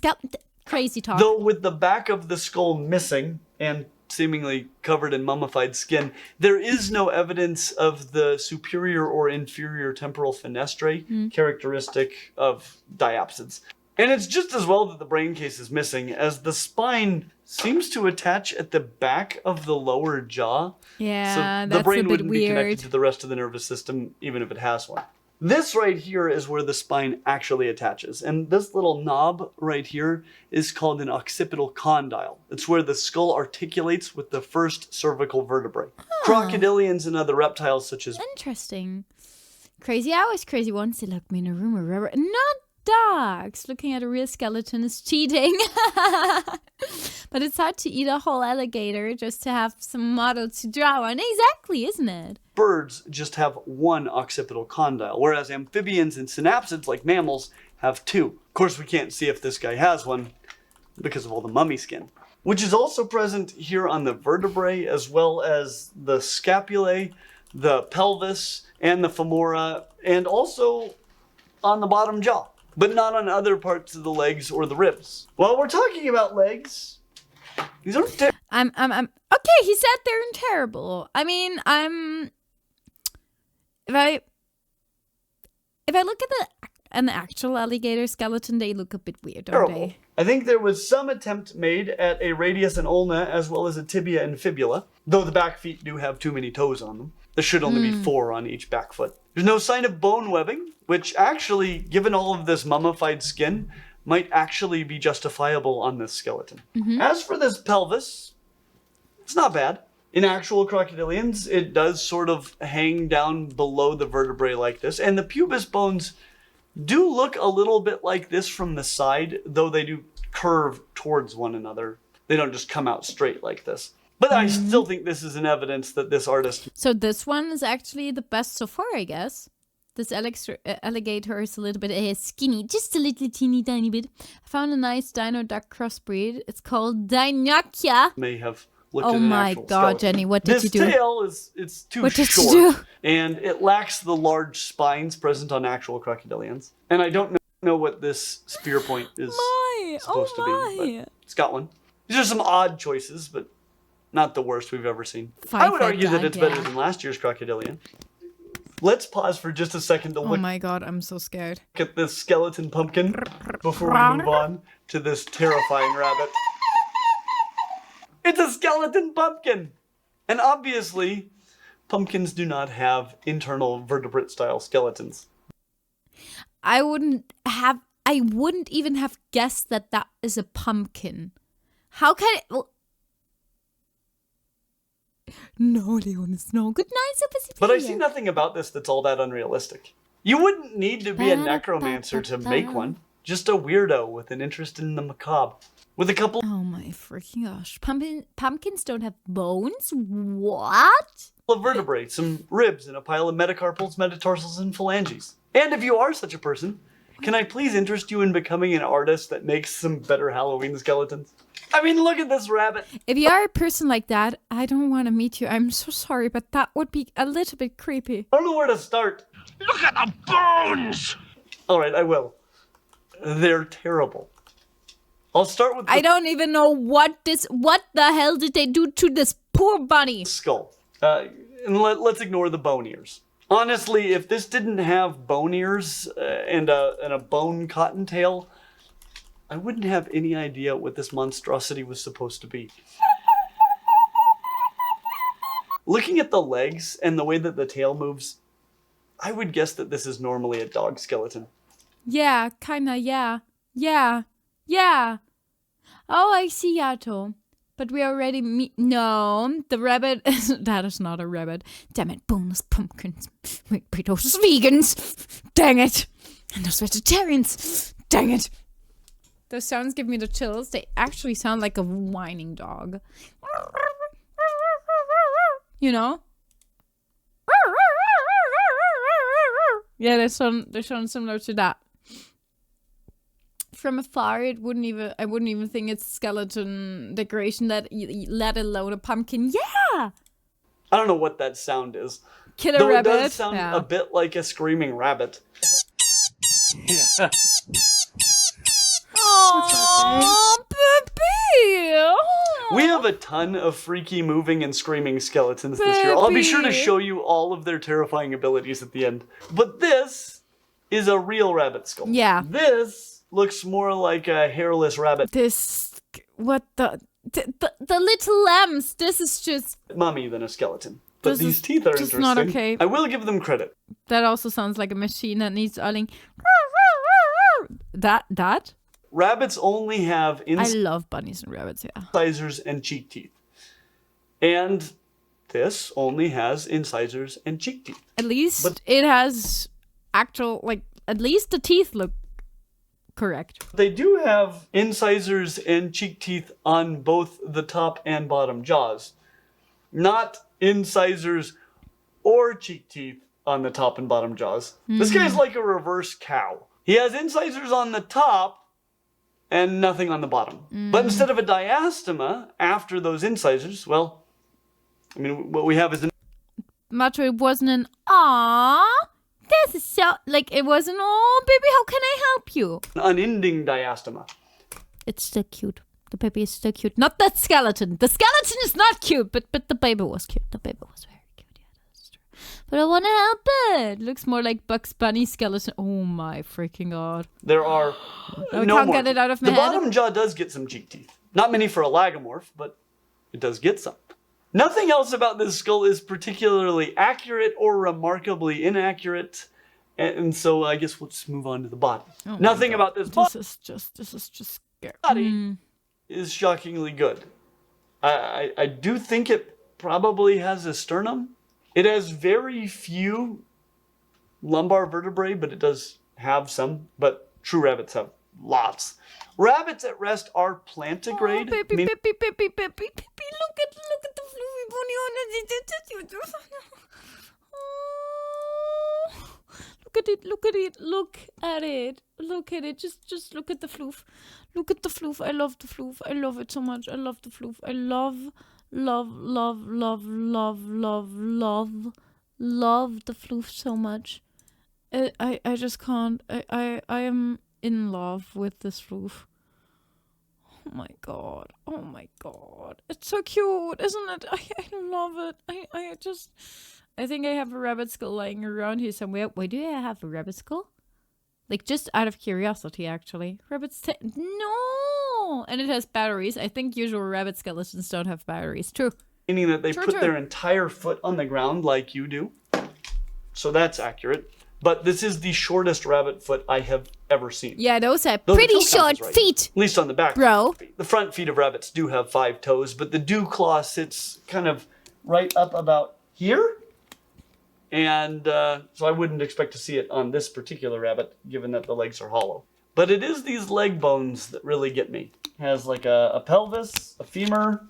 crazy talk. Though with the back of the skull missing and seemingly covered in mummified skin, there is no evidence of the superior or inferior temporal fenestrae characteristic of diapsids. And it's just as well that the brain case is missing, as the spine seems to attach at the back of the lower jaw. Yeah, so that's the brain a bit wouldn't be weird. connected to the rest of the nervous system, even if it has one. This right here is where the spine actually attaches. And this little knob right here is called an occipital condyle. It's where the skull articulates with the first cervical vertebrae. Crocodilians and other reptiles such as... Interesting. Crazy hours, crazy once. They locked me in a room with rubber. Not dogs. Looking at a real skeleton is cheating. But it's hard to eat a whole alligator just to have some model to draw on. Exactly, isn't it? Birds just have one occipital condyle, whereas amphibians and synapsids, like mammals, have two. Of course, we can't see if this guy has one because of all the mummy skin, which is also present here on the vertebrae, as well as the scapulae, the pelvis, and the femora, and also on the bottom jaw, but not on other parts of the legs or the ribs. While we're talking about legs, these aren't I'm okay, he said they're terrible. I mean, if I look at an actual alligator skeleton, they look a bit weird, don't terrible. they? I think there was some attempt made at a radius and ulna, as well as a tibia and fibula, though the back feet do have too many toes on them. There should only be 4 on each back foot. There's no sign of bone webbing, which actually, given all of this mummified skin, might actually be justifiable on this skeleton. As for this pelvis, it's not bad. In actual crocodilians, it does sort of hang down below the vertebrae like this, and the pubis bones do look a little bit like this from the side, though they do curve towards one another. They don't just come out straight like this. But I still think this is an evidence that this artist... So this one is actually the best so far, I guess. This alligator is a little bit skinny, just a little teeny tiny bit. I found a nice dino-duck crossbreed. It's called Dinokia. may have looked Oh at an my actual god, skeleton. Jenny, what did This you do? tail it's too What did you short, do? and it lacks the large spines present on actual crocodilians. And I don't know what this spear point is supposed to be, but it's got one. These are some odd choices, but not the worst we've ever seen. I would argue that it's better than last year's crocodilian. Let's pause for just a second to Oh look my god, I'm so scared. at this skeleton pumpkin before we move on to this terrifying rabbit. It's a skeleton pumpkin! And obviously, pumpkins do not have internal vertebrate-style skeletons. I wouldn't even have guessed that is a pumpkin. How can it... Well, no, Leonis, no. Good night, Super. But I see nothing about this that's all that unrealistic. You wouldn't need to be a necromancer to make one. Just a weirdo with an interest in the macabre. with a couple Oh my freaking gosh. Pumpkins don't have bones? What? of vertebrae, some ribs, and a pile of metacarpals, metatarsals, and phalanges. And if you are such a person, can I please interest you in becoming an artist that makes some better Halloween skeletons? I mean, look at this rabbit. If you are a person like that, I don't want to meet you. I'm so sorry, but that would be a little bit creepy. I don't know where to start. Look at the bones! All right, I will. They're terrible. I'll start with the I don't even know what the hell did they do to this poor bunny? skull. And let's ignore the bone ears. Honestly, if this didn't have bone ears and a bone cottontail, I wouldn't have any idea what this monstrosity was supposed to be. Looking at the legs and the way that the tail moves, I would guess that this is normally a dog skeleton. Yeah, kinda, yeah. Yeah. Yeah. Oh, I see, Yato. But we already no, the rabbit that is not a rabbit. Damn it, boneless pumpkins. Wait, those vegans. Dang it. And those vegetarians. Dang it. Those sounds give me the chills. They actually sound like a whining dog. You know? Yeah, they sound similar to that. From afar, I wouldn't even think it's skeleton decoration, let alone a pumpkin. Yeah! I don't know what that sound is. Killer Though rabbit. it does sound a bit like a screaming rabbit. Oh, baby! We have a ton of freaky moving and screaming skeletons this year. I'll be sure to show you all of their terrifying abilities at the end. But this is a real rabbit skull. Yeah. This looks more like a hairless rabbit. What the little lambs, this is just... Mummy than a skeleton. But This these is teeth are just interesting. not okay. I will give them credit. That also sounds like a machine that needs oiling. That? Rabbits only have I love bunnies and rabbits, yeah. incisors and cheek teeth. And this only has incisors and cheek teeth. At least it has actual, at least the teeth look correct. They do have incisors and cheek teeth on both the top and bottom jaws. Not incisors or cheek teeth on the top and bottom jaws. This guy's like a reverse cow. He has incisors on the top and nothing on the bottom. But instead of a diastema after those incisors, well, I mean, what we have is an... Macho, it wasn't an aww. This is so, it wasn't, oh, baby, how can I help you? unending diastema. It's still cute. The baby is still cute. Not that skeleton. The skeleton is not cute, but the baby was cute. The baby was very cute. Yeah, that's true. But I want to help it. Looks more like Bugs Bunny skeleton. Oh my freaking god. There are I no can't more get it out of my The head. bottom jaw does get some cheek teeth. Not many for a lagomorph, but it does get some. Nothing else about this skull is particularly accurate or remarkably inaccurate. And so I guess we'll just move on to the body. Oh my Nothing God. about this This is just scary. body is shockingly good. I do think it probably has a sternum. It has very few lumbar vertebrae, but it does have some. But true rabbits have lots. Rabbits at rest are plantigrade. Oh, baby, meaning baby, baby, baby, baby. Look at the fluffy bunny on it. Oh. Look at it, look at it, look at it. Look at it. Just look at the floof. Look at the floof. I love the floof. I love it so much. I love the floof. I love the floof so much. I just can't. I am in love with this floof. Oh my god. Oh my god. It's so cute, isn't it? I love it. I think I have a rabbit skull lying around here somewhere. Why do I have a rabbit skull? Just out of curiosity, actually. No! And it has batteries. I think usual rabbit skeletons don't have batteries. True. meaning that they True, put true. their entire foot on the ground like you do. So that's accurate. But this is the shortest rabbit foot I have ever seen. Yeah, those are Though the pretty toe count short is right. feet. At least on the back. Bro. The front feet of rabbits do have 5 toes, but the dew claw sits kind of right up about here. And so I wouldn't expect to see it on this particular rabbit, given that the legs are hollow. But it is these leg bones that really get me. has like a pelvis, a femur,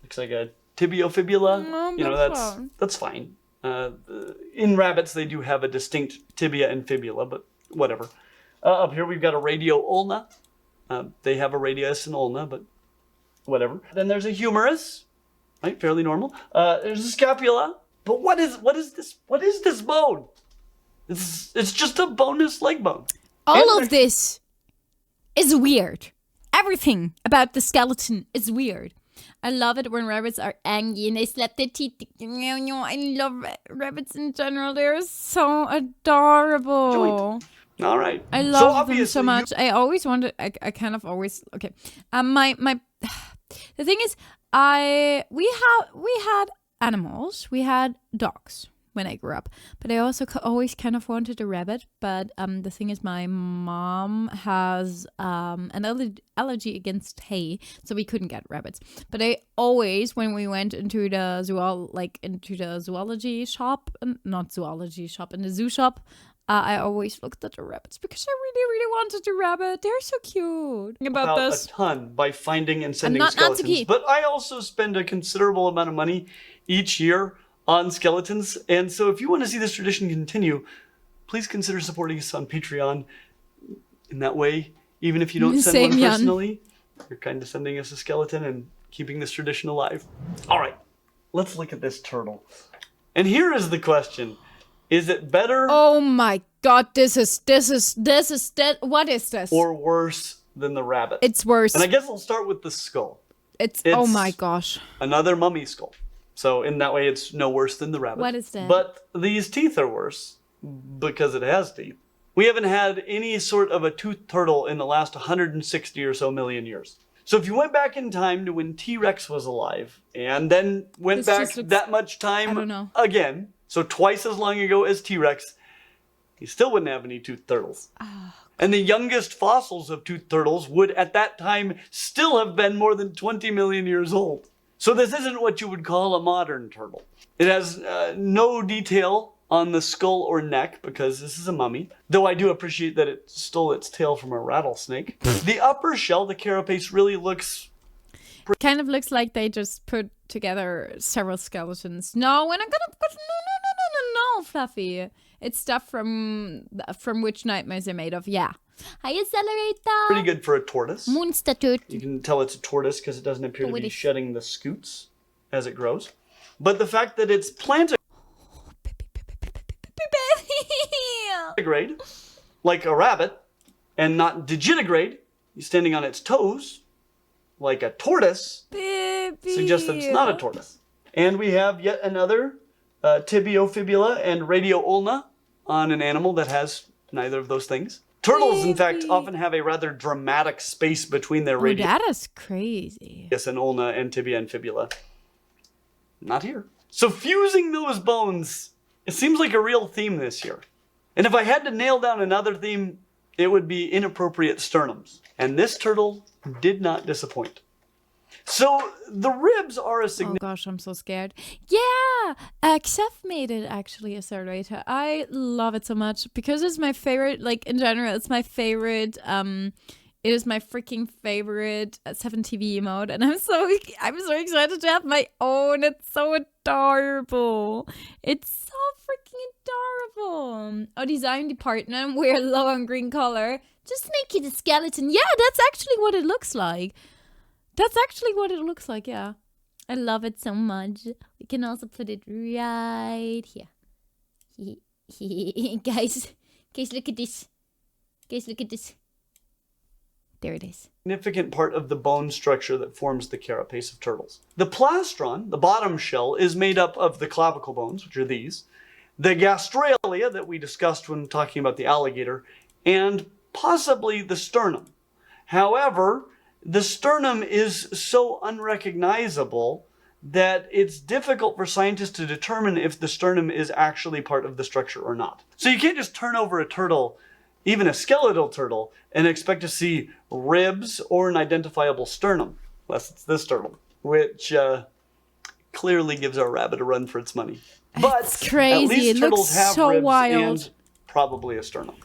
looks like a tibiofibula. That's fine. In rabbits, they do have a distinct tibia and fibula, but whatever. Up here, we've got a radio-ulna. They have a radius and ulna, but whatever. Then there's a humerus, right? Fairly normal. There's a scapula. But what is this? What is this bone? It's just a bonus leg bone. All of this is weird. Everything about the skeleton is weird. I love it when rabbits are angry and they slap their teeth. I love rabbits in general. They're so adorable. All right. I love them so much. I always wanted. I kind of always. Okay. My. The thing is, we had animals. We had dogs when I grew up, but I also always kind of wanted a rabbit. But the thing is, my mom has an allergy against hay, so we couldn't get rabbits. But I always, when we went into the zoology shop, not zoology shop, in the zoo shop, I always looked at the rabbits because I really, really wanted a rabbit. They're so cute. About this a ton by finding and sending skeletons. But I also spend a considerable amount of money each year on skeletons. And so if you want to see this tradition continue, please consider supporting us on Patreon. In that way, even if you don't send one personally, you're kind of sending us a skeleton and keeping this tradition alive. All right, let's look at this turtle. And here is the question. Is it better? Oh my god, this is what is this? Or worse than the rabbit? It's worse. And I guess I'll start with the skull. It's oh my gosh. Another mummy skull. So in that way, it's no worse than the rabbit. What is that? But these teeth are worse because it has teeth. We haven't had any sort of a toothed turtle in the last 160 or so million years. So if you went back in time to when T-Rex was alive and then went back that much time again, so twice as long ago as T-Rex, you still wouldn't have any toothed turtles. Oh. And the youngest fossils of toothed turtles would at that time still have been more than 20 million years old. So this isn't what you would call a modern turtle. It has no detail on the skull or neck because this is a mummy, though I do appreciate that it stole its tail from a rattlesnake. The upper shell, the carapace, really looks... kind of looks like they just put together several skeletons. No, we're not gonna put... No, Fluffy. It's stuff from which nightmares are made of. Yeah. Hi, Accelerator. Pretty good for a tortoise. Monster tooth. You can tell it's a tortoise because it doesn't appear to be shedding the scutes as it grows. But the fact that it's plantigrade, like a rabbit, and not digitigrade, standing on its toes, like a tortoise, suggests that it's not a tortoise. And we have yet another tibiofibula and radioulna on an animal that has neither of those things. Turtles, in fact, often have a rather dramatic space between their radius. That is crazy. Yes, and ulna and tibia and fibula. Not here. So fusing those bones, it seems like a real theme this year. And if I had to nail down another theme, it would be inappropriate sternums. And this turtle did not disappoint. So the ribs are a significant... Oh gosh, I'm so scared. Yeah! Xef made it actually a Accelerator. I love it so much because it's my favorite, like in general, it's my favorite, it is my freaking favorite 7TV emote, and I'm so excited to have my own. It's so adorable. It's so freaking adorable. Oh, design department, wear low on green color. Just make it a skeleton. Yeah, that's actually what it looks like. Yeah. I love it so much. We can also put it right here. Guys, look at this. There it is. Significant part of the bone structure that forms the carapace of turtles. The plastron, the bottom shell, is made up of the clavicle bones, which are these, the gastralia that we discussed when talking about the alligator, and possibly the sternum. However, the sternum is so unrecognizable that it's difficult for scientists to determine if the sternum is actually part of the structure or not. So you can't just turn over a turtle, even a skeletal turtle, and expect to see ribs or an identifiable sternum, unless it's this turtle, which clearly gives our rabbit a run for its money. But it's crazy. At least it turtles looks have so ribs wild. And probably a sternum.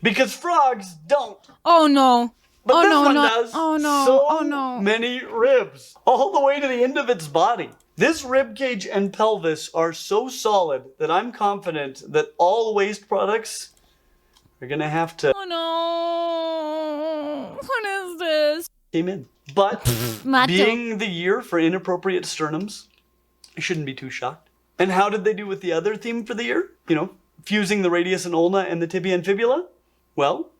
Because frogs don't. Oh no. But Oh, this no, one not- does oh, no, so oh, no. many ribs, all the way to the end of its body. This rib cage and pelvis are so solid that I'm confident that all waste products are gonna have to Oh no. What is this? came in. But Mato. being the year for inappropriate sternums, I shouldn't be too shocked. And how did they do with the other theme for the year? You know, fusing the radius and ulna and the tibia and fibula? Well,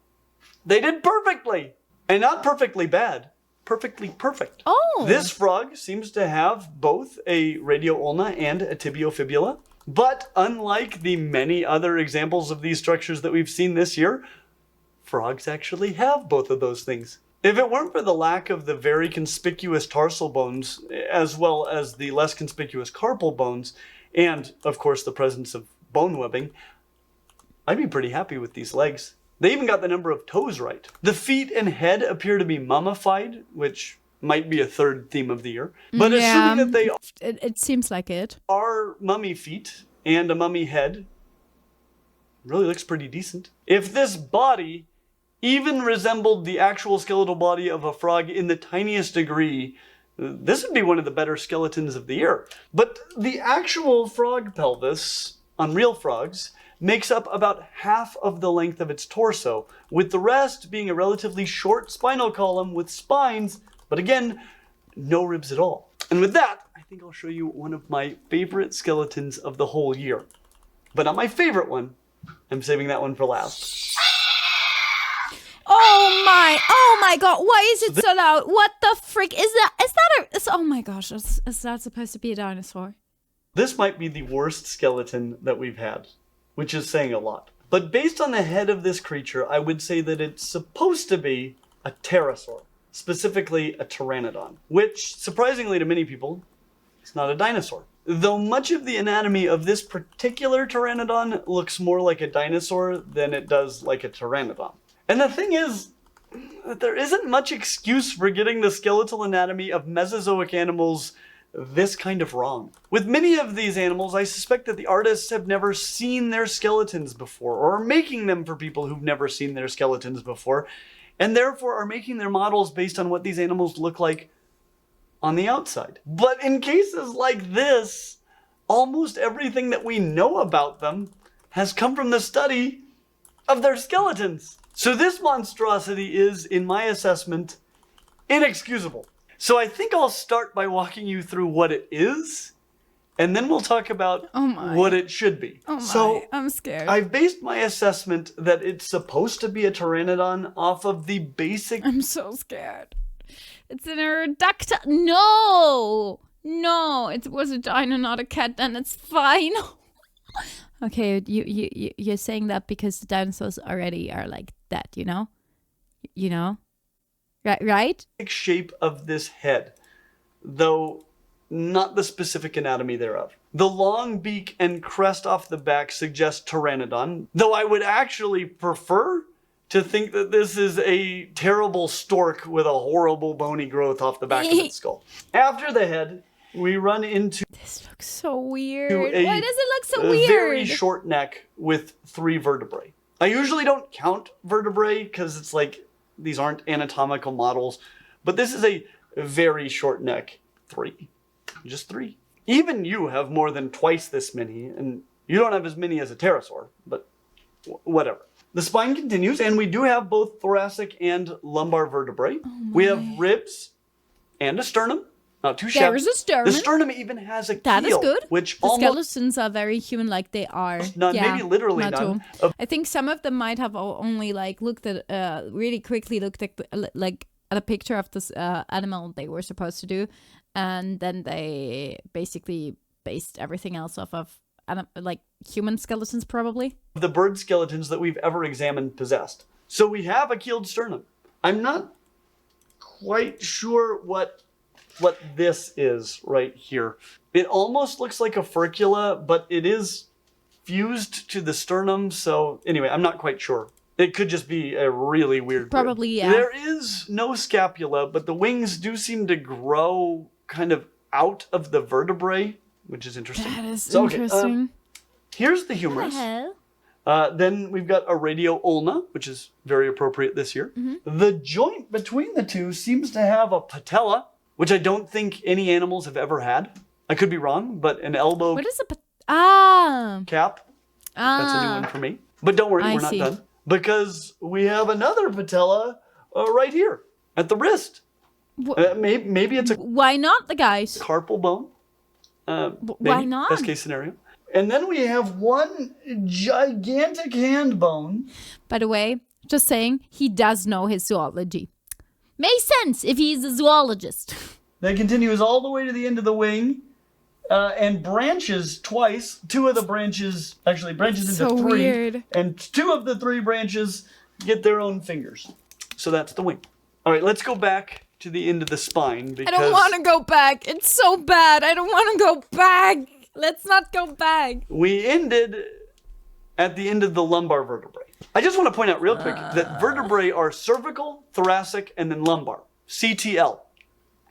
they did perfectly. And not perfectly bad, perfectly perfect. Oh. This frog seems to have both a radio-ulna and a tibiofibula. But unlike the many other examples of these structures that we've seen this year, frogs actually have both of those things. If it weren't for the lack of the very conspicuous tarsal bones, as well as the less conspicuous carpal bones, and, of course, the presence of bone webbing, I'd be pretty happy with these legs. They even got the number of toes right. The feet and head appear to be mummified, which might be a third theme of the year. But assuming that they It seems like it. are mummy feet and a mummy head, really looks pretty decent. If this body even resembled the actual skeletal body of a frog in the tiniest degree, this would be one of the better skeletons of the year. But the actual frog pelvis on real frogs makes up about half of the length of its torso, with the rest being a relatively short spinal column with spines, but again, no ribs at all. And with that, I think I'll show you one of my favorite skeletons of the whole year. But not my favorite one. I'm saving that one for last. Oh my god, why is it so loud? What the frick? Oh my gosh, is that supposed to be a dinosaur? This might be the worst skeleton that we've had, which is saying a lot. But based on the head of this creature, I would say that it's supposed to be a pterosaur, specifically a pteranodon, which, surprisingly to many people, is not a dinosaur. Though much of the anatomy of this particular pteranodon looks more like a dinosaur than it does like a pteranodon. And the thing is, that there isn't much excuse for getting the skeletal anatomy of Mesozoic animals this kind of wrong. With many of these animals, I suspect that the artists have never seen their skeletons before, or are making them for people who've never seen their skeletons before, and therefore are making their models based on what these animals look like on the outside. But in cases like this, almost everything that we know about them has come from the study of their skeletons. So this monstrosity is, in my assessment, inexcusable. So I think I'll start by walking you through what it is, and then we'll talk about what it should be. Oh my, so I'm scared. I've based my assessment that it's supposed to be a pteranodon off of the basic... I'm so scared. It's an Aerodactyl. No! No, it was a dino, not a cat, then it's fine. Okay, you're saying that because the dinosaurs already are like that, you know? You know? Right? shape of this head, though not the specific anatomy thereof. The long beak and crest off the back suggest pteranodon, though I would actually prefer to think that this is a terrible stork with a horrible bony growth off the back of its skull. After the head, we run into This looks so weird. a Why does it look so a weird? very short neck with 3 vertebrae. I usually don't count vertebrae because it's like these aren't anatomical models, but this is a very short neck. 3. Just 3. Even you have more than twice this many, and you don't have as many as a pterosaur, but whatever. The spine continues, and we do have both thoracic and lumbar vertebrae. We have ribs and a sternum. Not too shabby. There's a sternum. The sternum even has a That keel, is good. which The almost skeletons are very human-like. They are. none, Yeah, maybe literally Mato. none. I think some of them might have only like looked at really quickly looked at like at a picture of this animal they were supposed to do, and then they basically based everything else off of like human skeletons probably. The bird skeletons that we've ever examined possessed. So we have a keeled sternum. I'm not quite sure what this is right here. It almost looks like a furcula, but it is fused to the sternum. So anyway, I'm not quite sure. It could just be a really weird Probably, rib. yeah. There is no scapula, but the wings do seem to grow kind of out of the vertebrae, which is interesting. That is So, okay, interesting. here's the humerus. Then we've got a radioulna, which is very appropriate this year. The joint between the two seems to have a patella, which I don't think any animals have ever had. I could be wrong, but an elbow What is a cap, that's a new one for me. But don't worry, I we're not see. done. Because we have another patella right here at the wrist. Maybe it's a Why not, the guys? carpal bone. Why Maybe, not? best case scenario. And then we have one gigantic hand bone. By the way, just saying, he does know his zoology. Makes sense if he's a zoologist. That continues all the way to the end of the wing and branches twice. Two of the branches, actually branches into So three. weird. And two of the three branches get their own fingers. So that's the wing. All right, let's go back to the end of the spine because I don't want to go back. It's so bad. I don't want to go back. Let's not go back. we ended at the end of the lumbar vertebrae. I just want to point out real quick that vertebrae are cervical, thoracic, and then lumbar. CTL,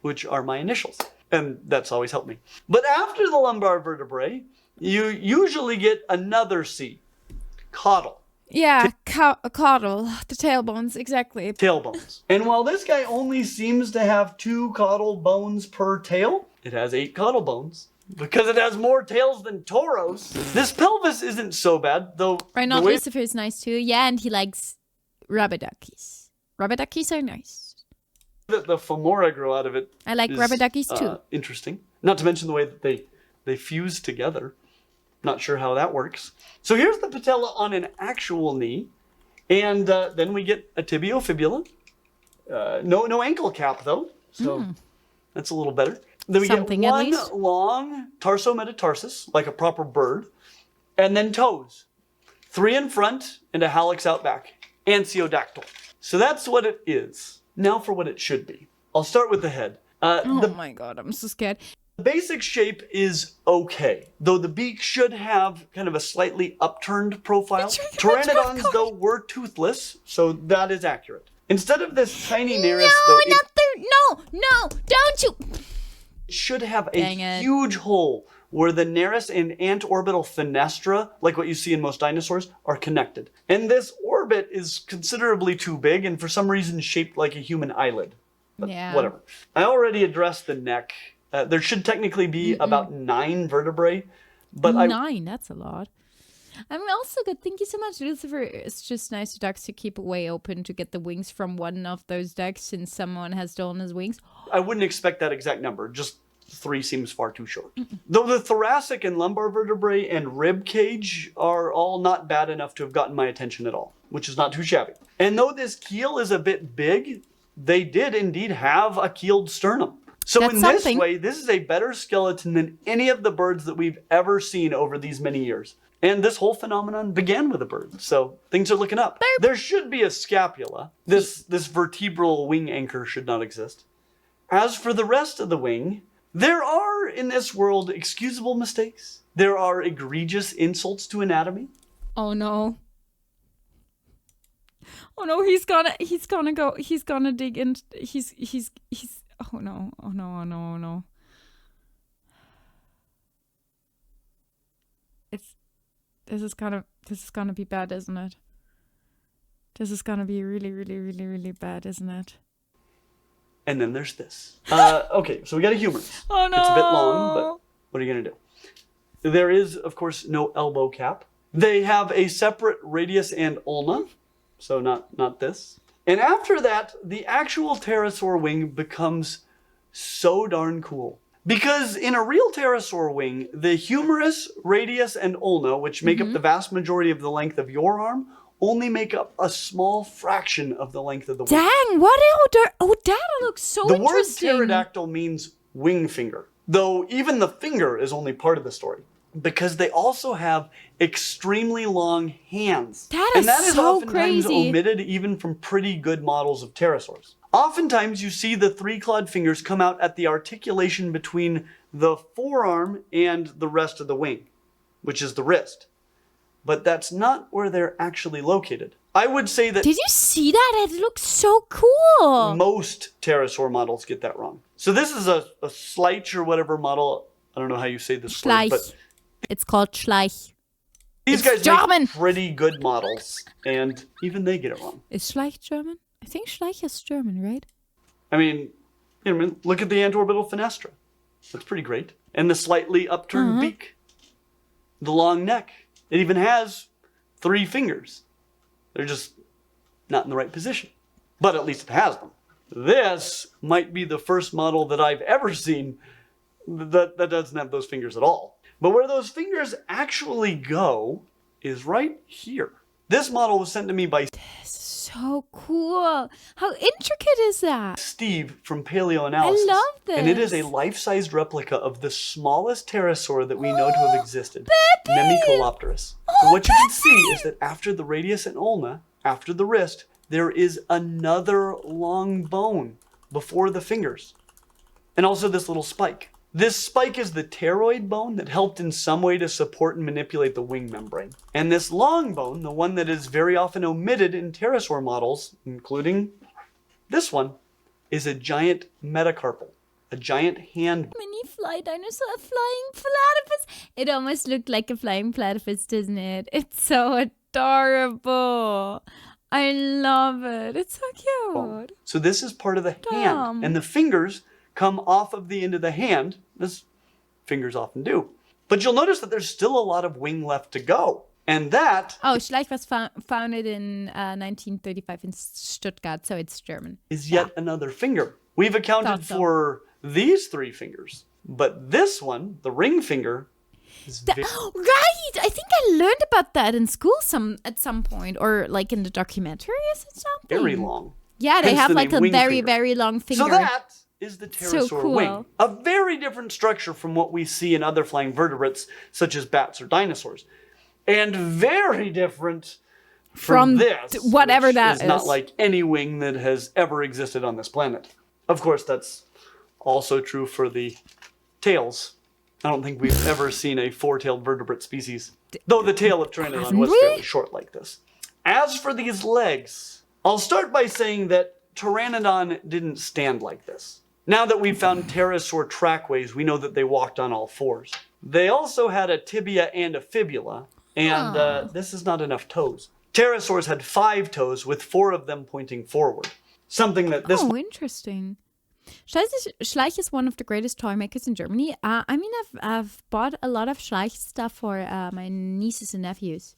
which are my initials. And that's always helped me. But after the lumbar vertebrae, you usually get another C, caudal, Yeah, caudal. The tailbones, exactly. tailbones. And while this guy only seems to have 2 caudal bones per tail, it has 8 caudal bones. Because it has more tails than toros. This pelvis isn't so bad, though. Right now, the way Lucifer is nice too. Yeah, and he likes rubber duckies. Rubber duckies are nice. that the femora grow out of it. I like is, rubber duckies too. Interesting. Not to mention the way that they fuse together. Not sure how that works. So here's the patella on an actual knee. And then we get a tibiofibula. No ankle cap, though. So that's a little better. Then we Something, get at one least. long tarsometatarsus, like a proper bird. And then toes. 3 in front and a hallux out back. Ansiodactyl. So that's what it is. Now for what it should be. I'll start with the head. Oh my god, I'm so scared. The basic shape is okay, though the beak should have kind of a slightly upturned profile. Pteranodons, though, were toothless, so that is accurate. Instead of this tiny nares, though, No, don't you. it should have a Dang it. huge hole where the nares and antorbital fenestra, like what you see in most dinosaurs, are connected. And this orbit is considerably too big and for some reason shaped like a human eyelid. But Yeah. whatever. I already addressed the neck. There should technically be about 9 vertebrae, but 9, that's a lot. I'm also good. Thank you so much, Lucifer. It's just nice to ducks to keep way open to get the wings from one of those ducks since someone has stolen his wings. I wouldn't expect that exact number. Just 3 seems far too short. Though the thoracic and lumbar vertebrae and rib cage are all not bad enough to have gotten my attention at all, which is not too shabby. And though this keel is a bit big, they did indeed have a keeled sternum. So That's in something. this way, this is a better skeleton than any of the birds that we've ever seen over these many years. And this whole phenomenon began with a bird, so things are looking up. There should be a scapula. This vertebral wing anchor should not exist. As for the rest of the wing, there are, in this world, excusable mistakes. There are egregious insults to anatomy. Oh no. Oh no, he's gonna dig in. Oh no. This is gonna be bad, isn't it? This is gonna be really, really, really, really bad, isn't it? And then there's this. Okay, so we got a humerus. Oh no. It's a bit long, but what are you going to do? There is, of course, no elbow cap. They have a separate radius and ulna, so not this. And after that, the actual pterosaur wing becomes so darn cool. Because in a real pterosaur wing, the humerus, radius, and ulna, which make up the vast majority of the length of your arm, only make up a small fraction of the length of the wing. Dang, what? That looks so The word interesting. pterodactyl means wing finger, though even the finger is only part of the story, because they also have extremely long hands. That and is that is so oftentimes crazy. omitted even from pretty good models of pterosaurs. Oftentimes you see the 3-clawed fingers come out at the articulation between the forearm and the rest of the wing, which is the wrist. But that's not where they're actually located. I would say that Did you see that? It looks so cool. most pterosaur models get that wrong. So this is a Schleich or whatever model. I don't know how you say this word, Schleich. but It's called Schleich. These It's guys German. make pretty good models, and even they get it wrong. Is Schleich German? I think Schleich is German, right? I mean, look at the antorbital fenestra. Looks pretty great. And the slightly upturned beak. The long neck. It even has 3 fingers. They're just not in the right position. But at least it has them. This might be the first model that I've ever seen that doesn't have those fingers at all. But where those fingers actually go is right here. This model was sent to me by So cool. How intricate is that? Steve from Paleoanalysis. I love this. And it is a life-sized replica of the smallest pterosaur that we know to have existed, Betty! Nemicolopterus. Oh, What you can see Betty! is that after the radius and ulna, after the wrist, there is another long bone before the fingers. And also this little spike. This spike is the pteroid bone that helped in some way to support and manipulate the wing membrane. And this long bone, the one that is very often omitted in pterosaur models, including this one, is a giant metacarpal, a giant hand. Mini fly dinosaur, a flying platypus. It almost looked like a flying platypus, doesn't it? It's so adorable. I love it. It's so cute. So this is part of the hand, and the fingers come off of the end of the hand, as fingers often do. But you'll notice that there's still a lot of wing left to go. And that Oh, Schleich was founded in 1935 in Stuttgart, so it's German. is yet another finger. We've accounted Thought so. for these 3 fingers, but this one, the ring finger, is Right! I think I learned about that in school at some point, or like in the documentaries or something. very long. Yeah, they Hence have the like name a wing very, finger. very long finger. So that is the So pterosaur cool. wing. A very different structure from what we see in other flying vertebrates, such as bats or dinosaurs. And very different from this, whatever which that is not is. like any wing that has ever existed on this planet. Of course, that's also true for the tails. I don't think we've ever seen a 4-tailed vertebrate species, though the tail of Pteranodon Haven't was we? fairly short like this. As for these legs, I'll start by saying that Pteranodon didn't stand like this. Now that we've found pterosaur trackways, we know that they walked on all 4s. They also had a tibia and a fibula, and this is not enough toes. Pterosaurs had 5 toes, with 4 of them pointing forward. Something that this Oh, interesting. Schleich is one of the greatest toy makers in Germany. I mean, I've bought a lot of Schleich stuff for my nieces and nephews.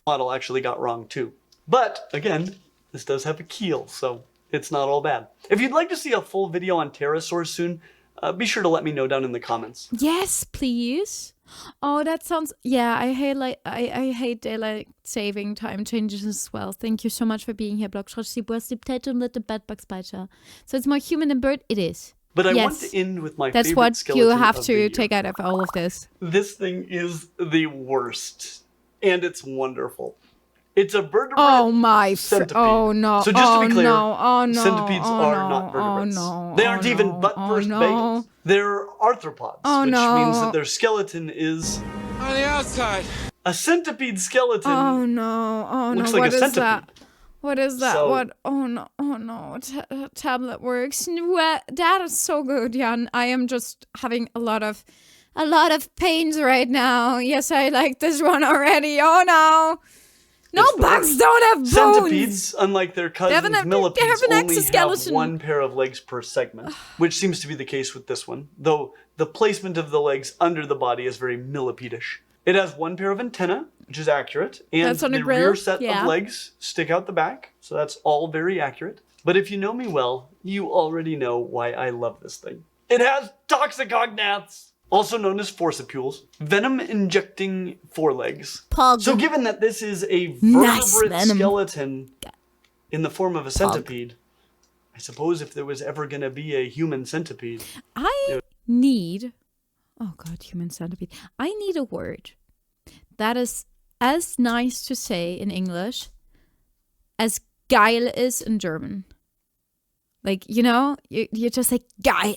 model actually got wrong too. But, again, this does have a keel, so it's not all bad. If you'd like to see a full video on pterosaurs soon, be sure to let me know down in the comments. Yes, please. Oh, that sounds. Yeah, I hate daylight saving time changes as well. Thank you so much for being here, Blockschrott. Die potato and let the bedbugs bite you. So it's more human than bird. It is. But I Yes. want to end with my That's favorite what skeleton you have of the to year. take out of all of this. This thing is the worst, and it's wonderful. It's a vertebrate Oh my! centipede. Oh no! So just oh to be clear, no! Oh no! centipedes oh, are no. not vertebrates. Oh no! They aren't oh, even no. butt-first oh, bagels. no. They're arthropods, Oh, which no. means that their skeleton is On the outside. a centipede skeleton. Oh no! Oh Looks no! like What a is that? centipede. What is that? So- What? Oh no! Oh no! Tablet works. That is so good, Jan. I am just having a lot of pains right now. Yes, I like this one already. Oh no! No, It's the bugs worst. don't have bones. Centipedes, unlike their have cousins an millipedes, only have exoskeleton. 1 pair of legs per segment, which seems to be the case with this one, though the placement of the legs under the body is very millipedish. It has 1 pair of antennae, which is accurate, and That's on the a grill, rear set yeah. of legs stick out the back, so that's all very accurate. But if you know me well, you already know why I love this thing. It has toxicognaths, also known as forcipules, venom-injecting forelegs. Pug. So given that this is a Nice vertebrate venom. skeleton in the form of a centipede, I suppose if there was ever going to be a human centipede, I need. Oh god, human centipede. I need a word that is as nice to say in English as geil is in German. Like, you know, you just like geil.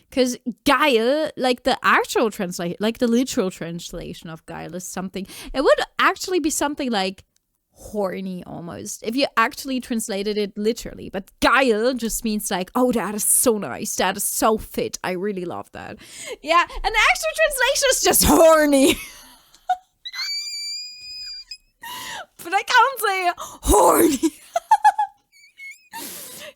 Because geil, like the actual translation, like the literal translation of geil is something, it would actually be something like horny almost, if you actually translated it literally. But geil just means like, oh, that is so nice. That is so fit. I really love that. Yeah, and the actual translation is just horny. I can't say horny.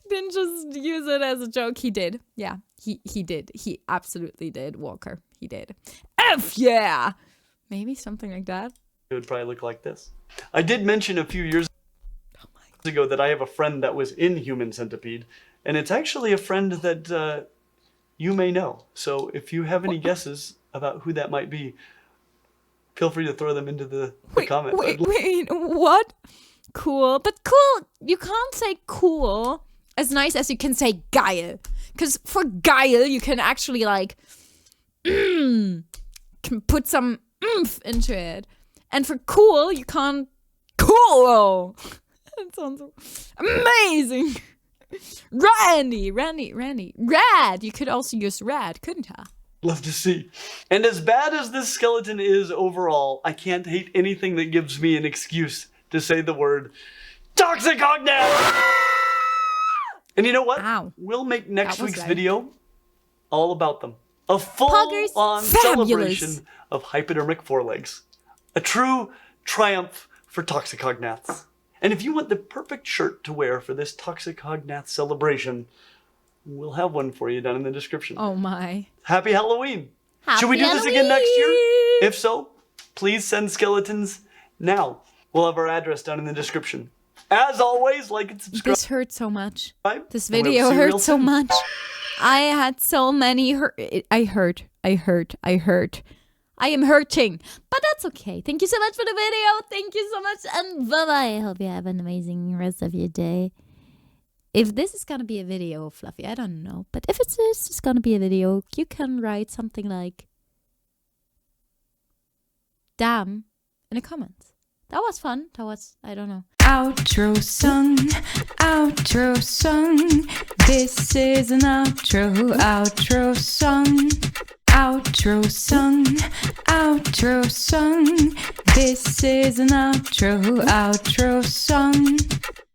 Didn't just use it as a joke. He did. Yeah, he did. He absolutely did, Walker. He did. F yeah! Maybe something like that. It would probably look like this. I did mention a few years ago that I have a friend that was in Human Centipede, and it's actually a friend that you may know. So if you have any guesses about who that might be, feel free to throw them into the comments. Wait, what? Cool. But cool, you can't say cool as nice as you can say geil. Because for geil, you can actually like, can put some oomph into it. And for cool, you can't cool. That sounds amazing. Randy. Rad. You could also use rad, couldn't I? Love to see. And as bad as this skeleton is overall, I can't hate anything that gives me an excuse to say the word Toxicognath! And you know what? Ow. We'll make next week's loud. video all about them. A full-on celebration of hypodermic forelegs. A true triumph for Toxicognaths. And if you want the perfect shirt to wear for this Toxicognath celebration, we'll have one for you down in the description. Oh my. Happy Halloween! Happy Should we do this again next year? Halloween! If so, please send skeletons now. We'll have our address down in the description. As always, like and subscribe. This hurt so much. This And we'll video see you real hurt so soon. much. I had so many I hurt. I am hurting. But that's okay. Thank you so much for the video. Thank you so much. And bye-bye. I hope you have an amazing rest of your day. If this is going to be a video, Fluffy, I don't know. But if it's going to be a video, you can write something like damn in the comments. That was fun. That was, I don't know. Outro song. This is an outro song. Outro song. This is an outro song.